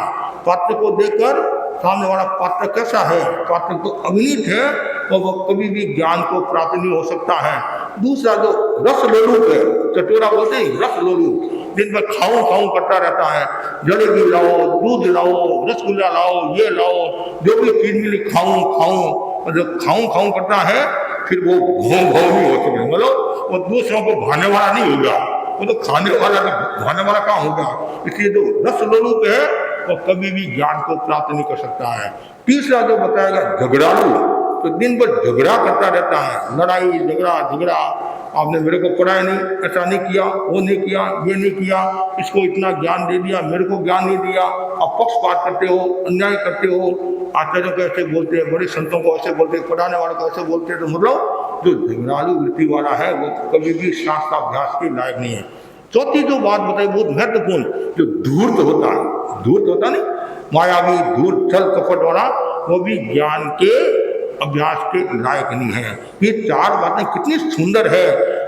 पात्र को देकर सामने वाला पात्र कैसा है, पात्र तो अविनीत है और वह कभी भी ज्ञान को प्राप्त नहीं हो सकता है। दूसरा जो रस लोलुप है, चटोरा बोलते हैं रस लोलुप, दिन भर खाऊं खाऊं करता रहता है, जलेबी लाओ, दूध लाओ, रसगुल्ला लाओ, ये लाओ, जो भी चीज मिली खाऊं खाऊं, और जब खाऊं खाऊं करता है फिर वो घों घों भी हो चुके, मतलब वो दूसरों को भाने वाला नहीं होगा, वो तो खाने वाला भाने वाला कहाँ होगा। इसलिए जो रस लोलुप है वो कभी भी ज्ञान को प्राप्त नहीं कर सकता है। तीसरा जो बताएगा झगड़ालू, तो दिन भर झगड़ा करता रहता है, लड़ाई झगड़ा, आपने मेरे को पढ़ाया नहीं, ऐसा नहीं किया, वो नहीं किया, ये नहीं किया, इसको इतना ज्ञान दे दिया, मेरे को ज्ञान नहीं दिया। आप पक्षपात करते हो, अन्याय करते हो, आचार्यों को ऐसे बोलते हैं, बड़े संतों को ऐसे बोलते हैं, पढ़ाने वालों को ऐसे बोलते हैं। तो मतलब जो झगड़ालू वृत्ति वाला है वो कभी भी शास्त्राभ्यास के लायक नहीं है। चौथी जो बात बताई बहुत महत्वपूर्ण, जो धूर्त होता नहीं, मायावी धूर्त छल कपट वाला, वो भी ज्ञान के अभ्यास के लायक नहीं है। ये चार बातें कितनी सुंदर है।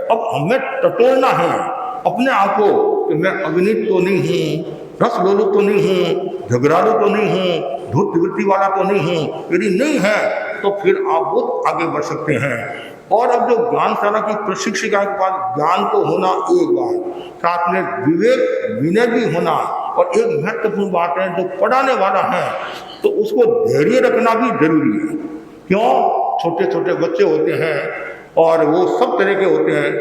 अब हमें टटोलना है अपने आप को कि मैं अविनीत तो नहीं हूँ, रस लोलुप तो नहीं हूँ, झगड़ालू तो नहीं हूँ, धूर्त वृत्ति वाला तो नहीं हूँ। यदि नहीं है तो फिर आप बहुत आगे बढ़ सकते हैं। और अब जो ज्ञानशाला की प्रशिक्षिका के पास ज्ञान तो होना एक बात, साथ में विवेक विनय भी होना, और एक महत्वपूर्ण बात है जो पढ़ाने वाला है तो उसको धैर्य रखना भी जरूरी है। क्यों? छोटे छोटे बच्चे होते हैं और वो सब तरह के होते हैं,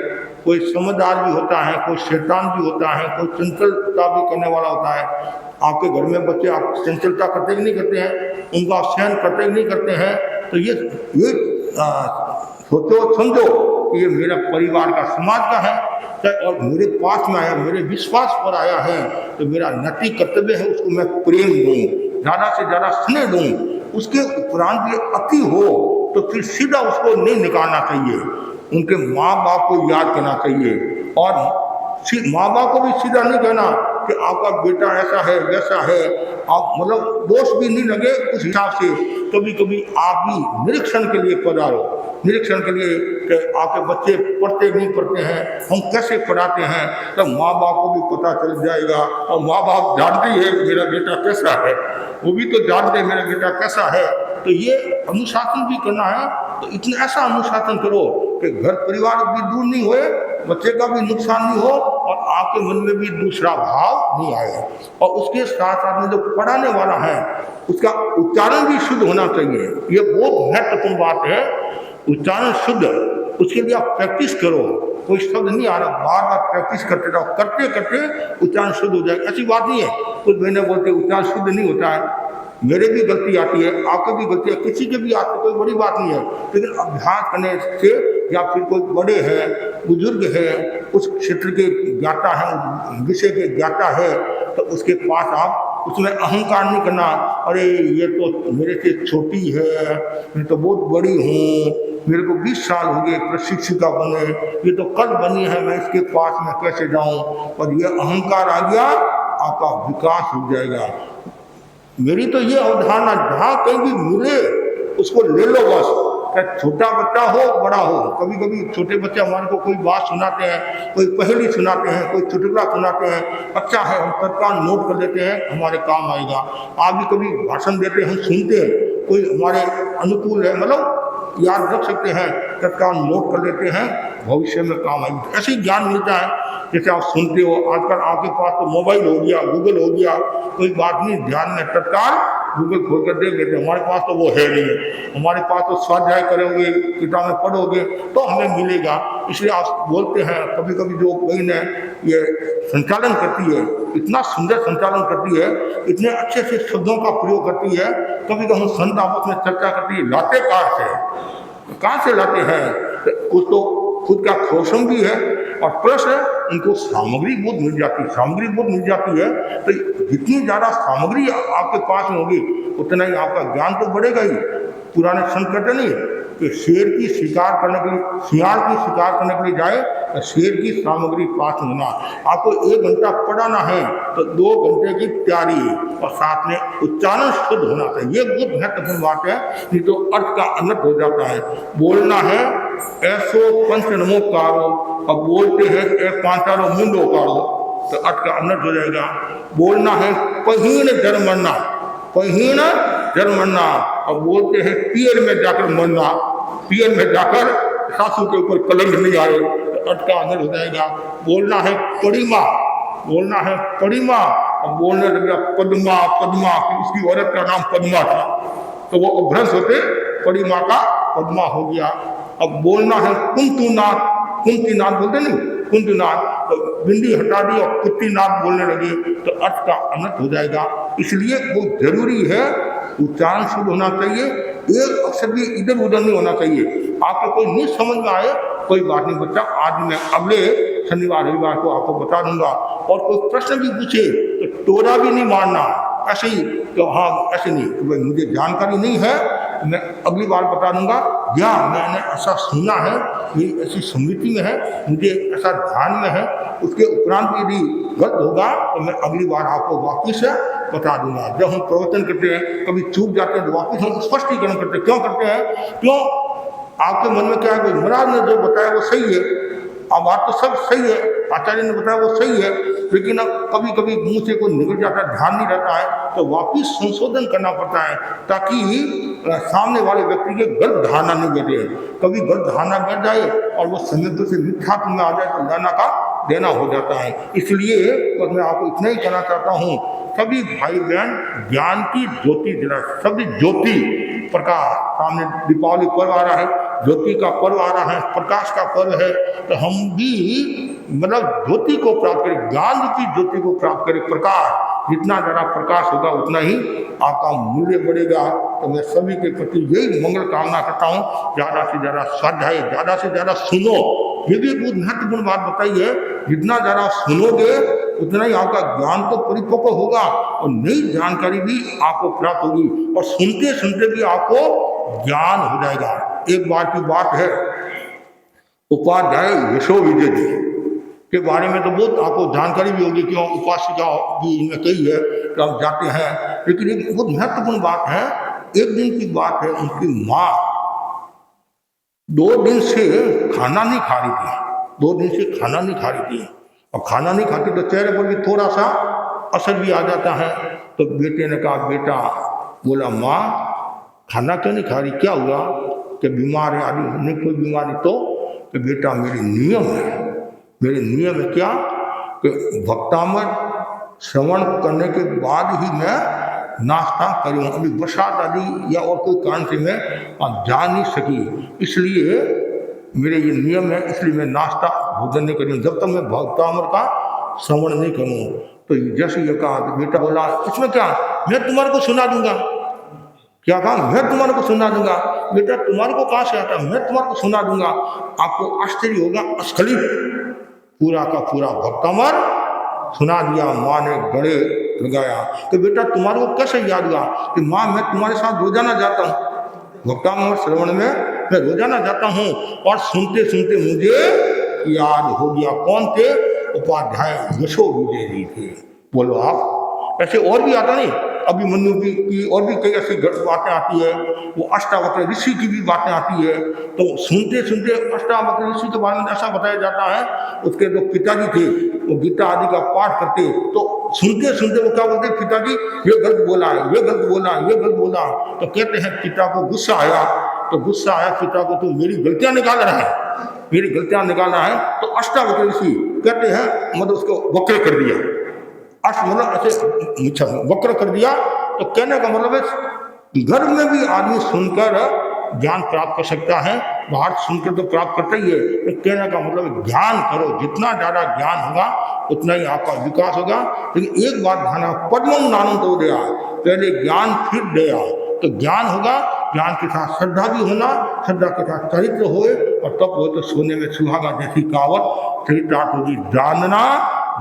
कोई समझदार भी होता है, कोई शैतान भी होता है, कोई चंचलता भी करने वाला होता है। आपके घर में बच्चे आप चंचलता करते कि नहीं करते हैं, उनको आप सहन करते कि नहीं करते हैं, तो ये सोचो समझो कि ये मेरा परिवार का समाज का है और मेरे पास में आया, मेरे विश्वास पर आया है, तो मेरा नैतिक कर्तव्य है उसको मैं प्रेम दूँ, ज़्यादा से ज़्यादा स्नेह दूँ। उसके उपरांत ये अति हो तो फिर सीधा उसको नहीं निकालना चाहिए, उनके माँ बाप को याद करना चाहिए। और माँ बाप को भी सीधा नहीं कहना कि आपका बेटा ऐसा है वैसा है, आप मतलब दोष भी नहीं लगे उस हिसाब से। कभी कभी आप भी निरीक्षण के लिए पधारो, निरीक्षण के लिए कि आपके बच्चे पढ़ते नहीं पढ़ते हैं, हम कैसे पढ़ाते हैं, तब माँ बाप को भी पता चल जाएगा। और माँ बाप जानते ही है मेरा बेटा कैसा है, वो भी तो जानते हैं मेरा बेटा कैसा है। तो ये अनुशासन भी करना है, तो इतना ऐसा अनुशासन करो कि घर परिवार भी दूर नहीं होए, बच्चे का भी नुकसान नहीं हो और आपके मन में भी दूसरा भाव नहीं आए। और उसके साथ साथ में जो पढ़ाने वाला है उसका उच्चारण भी शुद्ध होना चाहिए। ये बहुत महत्वपूर्ण बात है, उच्चारण शुद्ध। उसके लिए आप प्रैक्टिस करो, कोई शब्द नहीं आ रहा, बार बार प्रैक्टिस करते रहो, करते करते उच्चारण शुद्ध हो जाएगा। ऐसी बात नहीं है कुछ बहने बोलते उच्चारण शुद्ध नहीं होता है, मेरे भी गलती आती है, आपकी भी गलती है, किसी के भी आती है, कोई बड़ी बात नहीं है। लेकिन अभ्यास करने से, या फिर कोई बड़े हैं, बुजुर्ग है, उस क्षेत्र के ज्ञाता है, विषय के ज्ञाता है, तो उसके पास आप उसमें अहंकार नहीं करना, अरे ये तो मेरे से छोटी है, मैं तो बहुत बड़ी हूँ, मेरे को 20 साल हो गए प्रशिक्षिका बने, ये तो कल बनी है, मैं इसके पास में कैसे जाऊँ। और ये अहंकार आ गया, आपका विकास हो जाएगा। मेरी तो ये अवधारणा, जहाँ कहीं भी मिले उसको ले लो बस, चाहे छोटा बच्चा हो बड़ा हो। कभी कभी छोटे बच्चे हमारे को कोई बात सुनाते हैं, कोई पहेली सुनाते हैं, कोई चुटकुला सुनाते हैं, अच्छा है, हम तत्काल नोट कर लेते हैं, हमारे काम आएगा। आप भी कभी भाषण देते हैं, हम सुनते हैं, कोई हमारे अनुकूल है, मतलब याद रख सकते हैं, तत्काल नोट कर लेते हैं, भविष्य में काम आएगी। ऐसे ही ज्ञान मिलता है जैसे आप सुनते हो। आजकल आपके पास तो मोबाइल हो गया, गूगल हो गया, कोई बात नहीं, ध्यान में तत्काल गूगल खोल कर देख लेते। हमारे पास तो वो है नहीं, हमारे पास तो स्वाध्याय करोगे, किताबें पढ़ोगे तो हमें मिलेगा। इसलिए आप बोलते हैं, कभी कभी जो बहन है ये संचालन करती है, इतना सुंदर संचालन करती है, इतने अच्छे से शब्दों का प्रयोग करती है। कभी कभी हम संत आपस में चर्चा करती है, लाते कहाँ से लाते हैं, कुछ तो खुद का खोशम भी है और प्लस है उनको सामग्री बहुत मिल जाती है। तो जितनी ज़्यादा सामग्री आपके पास में होगी उतना ही आपका ज्ञान तो बढ़ेगा ही। पुराने संत कहते नहीं कि शेर की शिकार करने के लिए, सियार की शिकार करने के लिए जाए तो शेर की सामग्री पास होना। आपको 1 घंटा पढ़ाना है तो 2 घंटे की तैयारी और साथ में उच्चारण शुद्ध होना चाहिए। ये बहुत महत्वपूर्ण बात है, नहीं तो अर्थ का अनर्थ हो जाता है। बोलना है ऐसो पंच नमोकारो, अब बोलते हैं एक पांचारो मुंडो कारो, तो अर्थ का अनर्थ हो जाएगा। बोलना है पहीन जन्मना, पहीन जन्मना, और बोलते हैं पियर में जाकर मरना, पियर में जाकर सासू के ऊपर कलंक नहीं आए, तो अर्थ का अनर्थ हो जाएगा। बोलना है परिमा, बोलना है परिमा, और बोलने लगा पद्मा, पद्मा, उसकी औरत का नाम पद्मा था, तो वो अभ्रंश होते परिमा का पद्मा हो गया। अब बोलना है कुंतुनाथ, कुंतीनाथ बोलते नहीं, कुंतुनाथ, तो बिंदी हटा दी और कुत्तीनाथ बोलने लगे, तो अर्थ का अनर्थ हो जाएगा। इसलिए वो जरूरी है, उच्चारण शुद्ध होना चाहिए, एक अक्षर भी इधर उधर नहीं होना चाहिए। आपको कोई नहीं समझ में आए कोई बात नहीं बच्चा, आज मैं अगले शनिवार रविवार को आपको बता दूंगा। और कोई प्रश्न भी पूछे तो टोरा भी नहीं मारना, ऐसे ही तो हाँ ऐसे नहीं, तो भाई मुझे जानकारी नहीं है, मैं अगली बार बता दूंगा, या मैंने ऐसा सुना है, ये ऐसी स्मृति में है, मुझे ऐसा ध्यान में है, उसके उपरांत यदि गलत होगा तो मैं अगली बार आपको वापिस बता दूंगा। जब हम प्रवचन करते हैं कभी चूक जाते हैं तो वापिस हम स्पष्टीकरण करते हैं। क्यों करते हैं? क्यों? आपके मन में क्या है, कोई महाराज ने जो बताया वो सही है, अब बात तो सब सही है, आचार्य ने बताया वो सही है, लेकिन अब कभी कभी मुंह से कोई निकल जाता है, ध्यान नहीं रहता है, तो वापिस संशोधन करना पड़ता है, ताकि सामने वाले व्यक्ति के गलत धारणा नहीं बैठे। कभी गलत धारणा बैठ जाए और वो संयंत्र से मिथ्यात्व में आ जाए तो लाना का देना हो जाता है। इसलिए तो मैं आपको इतना ही कहना चाहता हूँ, सभी भाई बहन ज्ञान की ज्योति जला, सभी ज्योति प्रकाश, सामने दीपावली पर्व आ रहा है, ज्योति का पर्व आ रहा है, प्रकाश का पर्व है, तो हम भी मतलब ज्योति को प्राप्त करें, ज्ञान की ज्योति को प्राप्त करें। प्रकाश, जितना ज़्यादा प्रकाश होगा उतना ही आपका मूल्य बढ़ेगा। तो मैं सभी के प्रति यही मंगल कामना करता हूँ, ज़्यादा से ज़्यादा स्वाध्याय, ज़्यादा से ज़्यादा सुनो। ये भी बहुत महत्वपूर्ण बात बताई है, जितना ज़्यादा सुनोगे उतना ही आपका ज्ञान तो परिपक्व होगा और नई जानकारी भी आपको प्राप्त होगी, और सुनते सुनते भी आपको ज्ञान हो जाएगा। एक बार की बात है, उपाध्याय यशो विजय जी के बारे में तो बहुत आपको जानकारी भी होगी, क्यों उपासिका भी इनमें कही है कि हम जाते हैं, लेकिन एक बहुत महत्वपूर्ण बात है। एक दिन की बात है, उनकी माँ 2 दिन से खाना नहीं खा रही थी, 2 दिन से खाना नहीं खा रही थी, और खाना नहीं खाती तो चेहरे पर भी थोड़ा सा असर भी आ जाता है। तो बेटे ने कहा, बेटा, बोला माँ खाना क्यों नहीं खा रही, क्या हुआ, कि बीमार है, आदि नहीं कोई बीमारी, तो कि बेटा मेरे नियम है, मेरे नियम है क्या, कि भक्तामृत श्रवण करने के बाद ही मैं नाश्ता करूँ। अभी बरसात आदि या और कोई कारण से मैं जा नहीं सकी, इसलिए मेरे ये नियम है, इसलिए मैं नाश्ता भोजन नहीं करूँ जब तक मैं भक्तामृत का श्रवण नहीं करूँ। तो जैसे ये कहा तो बेटा बोला, इसमें क्या, मैं तुम्हारे को सुना दूंगा। क्या कहा, मैं तुम्हारे को सुना दूंगा। बेटा तुम्हारे को कहाँ से आता, मैं तुम्हारे को सुना दूंगा। आपको आश्चर्य होगा, अस्खलित पूरा का पूरा भक्तामृत सुना दिया। माँ ने गले लगाया, तो बेटा तुम्हारे को कैसे याद हुआ, कि माँ मैं तुम्हारे साथ रोजाना जाता हूँ, भक्तामृत श्रवण में मैं रोजाना जाता हूँ, और सुनते सुनते मुझे याद हो गया। कौन थे, उपाध्याय यशो विजय जी थे। बोलो आप, ऐसे और भी आता नहीं, अभिमन्यु की और भी कई ऐसी बातें आती है, वो अष्टावक्र ऋषि की भी बातें आती है। तो सुनते सुनते अष्टावक्र ऋषि के बारे में ऐसा बताया जाता है, उसके जो पिताजी थे वो गीता आदि का पाठ करते, तो सुनते सुनते वो क्या बोलते, पिताजी ये गलत बोला है, ये गलत बोला, ये गलत बोला। तो कहते हैं पिता को गुस्सा आया, तो गुस्सा आया पिता को, तो मेरी गलतियां निकाल रहा है, मेरी गलतियां निकाल रहा है। तो अष्टावक्र ऋषि कहते हैं मतलब उसको वक्र कर दिया, मतलब ऐसे वक्र कर दिया। तो कहने का मतलब है घर में भी आदमी सुनकर ज्ञान प्राप्त कर सकता है, बाहर सुनकर तो प्राप्त करता ही है। तो कहने का मतलब ज्ञान करो, जितना ज़्यादा ज्ञान होगा उतना ही आपका विकास होगा। लेकिन एक बात ध्यान, पद्मम नानंद हो गया, पहले ज्ञान फिर दया। तो ज्ञान होगा, ज्ञान के साथ श्रद्धा भी होना, श्रद्धा के साथ चरित्र होए, और तब हो तो सोने में सुहागा जैसी कहावत चरितार्थ होगी। जानना,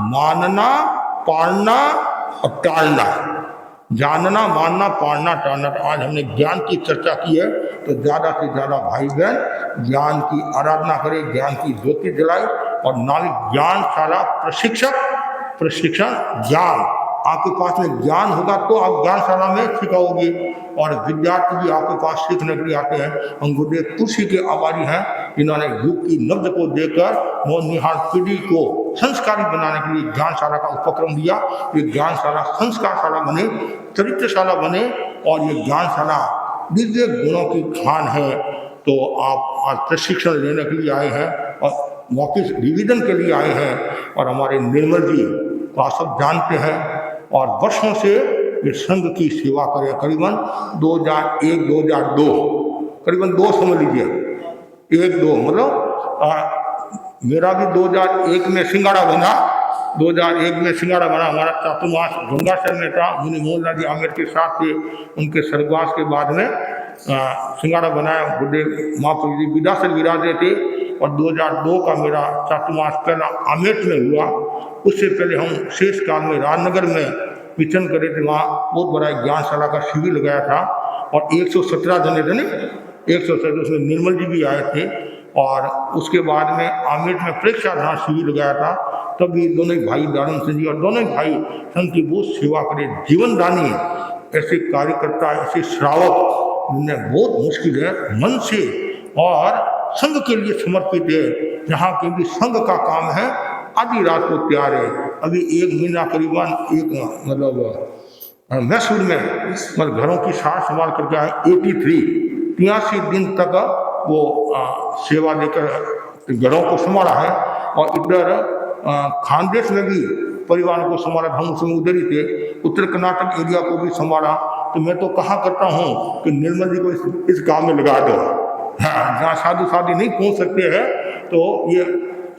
मानना, पालना और टालना, जानना, मानना, पालना, टालना। तो आज हमने ज्ञान की चर्चा की है, तो ज़्यादा से ज़्यादा भाई बहन ज्ञान की आराधना करें, ज्ञान की ज्योति जलाए। और नाविक ज्ञानशाला प्रशिक्षण ज्ञान, आपके पास में ज्ञान होगा तो आप ज्ञानशाला में सिखाओगे, और विद्यार्थी भी आपके पास सीखने के लिए आते हैं। हम गुरुदेव तुलसी के आभारी हैं, जिन्होंने युग की नब्ज को देकर मोहनिहार पीढ़ी को संस्कारी बनाने के लिए ज्ञानशाला का उपक्रम लिया। ये ज्ञानशाला संस्कारशाला बने, चरित्रशाला बने और ये ज्ञानशाला दिव्य गुणों की खान है। तो आप आज प्रशिक्षण लेने के लिए आए हैं और वापिस रिवीजन के लिए आए हैं। और हमारे निर्मल जी को आप सब जानते हैं और वर्षों से ये संघ की सेवा करें। करीबन 2001-2002 करीबन 2 समझ लीजिए, 1-2 मतलब मेरा भी 2001 में सिंगाड़ा बना। 2001 में सिंगाड़ा बना। हमारा चातुर्मास गंगासर में था। मुनि मोहनलाल जी आमिर के साथ थे। उनके स्वर्गवास के बाद में सिंगाड़ा बनाया। बुढ़े महाप्रभु जी विदासर विराजे थे और 2002 का मेरा चातुर्मास पहला आमेट में हुआ। उससे पहले हम शेष काल में राजनगर में विचरण करे थे। वहाँ बहुत बड़ा ज्ञानशाला का शिविर लगाया था और 117 जने थे नहीं, 117, उसमें निर्मल जी भी आए थे। और उसके बाद में आमेट में प्रेक्षाधार शिविर लगाया था। तभी दोनों ही भाई दानम सिंह जी और दोनों ही भाई संघ की बहुत सेवा करे, जीवन दानी ऐसे कार्यकर्ता, ऐसे श्रावक जिन्हें बहुत मुश्किल है मन से और संघ के लिए समर्पित है। जहाँ के भी संघ का काम है आधी रात को तैयार है। अभी 1 महीना करीबन एक मतलब मैसूर में मतलब घरों की सार संभाल करके आए। 83 दिन तक वो सेवा देकर घरों को संभाला है। और इधर खानदेश में भी परिवार को संभाला। हम उसमें उधर ही थे। उत्तर कर्नाटक एरिया को भी संभाला। तो मैं तो कहा करता हूँ कि निर्मल जी को इस काम में लगा दो। हाँ, जहाँ साधु साधु नहीं पहुँच सकते हैं तो ये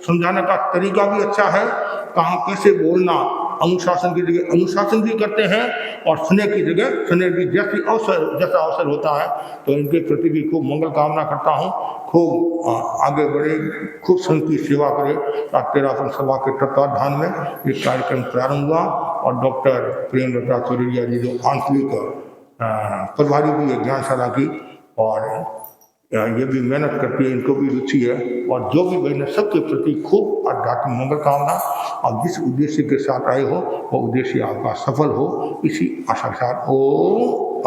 समझाने का तरीका भी अच्छा है। कहाँ कैसे बोलना, अनुशासन की जगह अनुशासन भी करते हैं और स्नेह की जगह स्नेह भी। जैसा अवसर होता है तो इनके प्रति भी खूब मंगल कामना करता हूँ। खूब आगे बढ़े, खूब संघ की सेवा करे। 13 सभा के तत्वाधान में ये कार्यक्रम प्रारंभ हुआ और डॉक्टर प्रेमलता चौरड़िया जी जो आंतरिक प्रभारी भी है ज्ञानशाला की और ये भी मेहनत करती है, इनको भी रुचि है। और जो भी बहन सबके प्रति खूब आध्यात्मिक मंगल कामना। और जिस उद्देश्य के साथ आए हो वो उद्देश्य आपका सफल हो, इसी आशा के साथ ओम।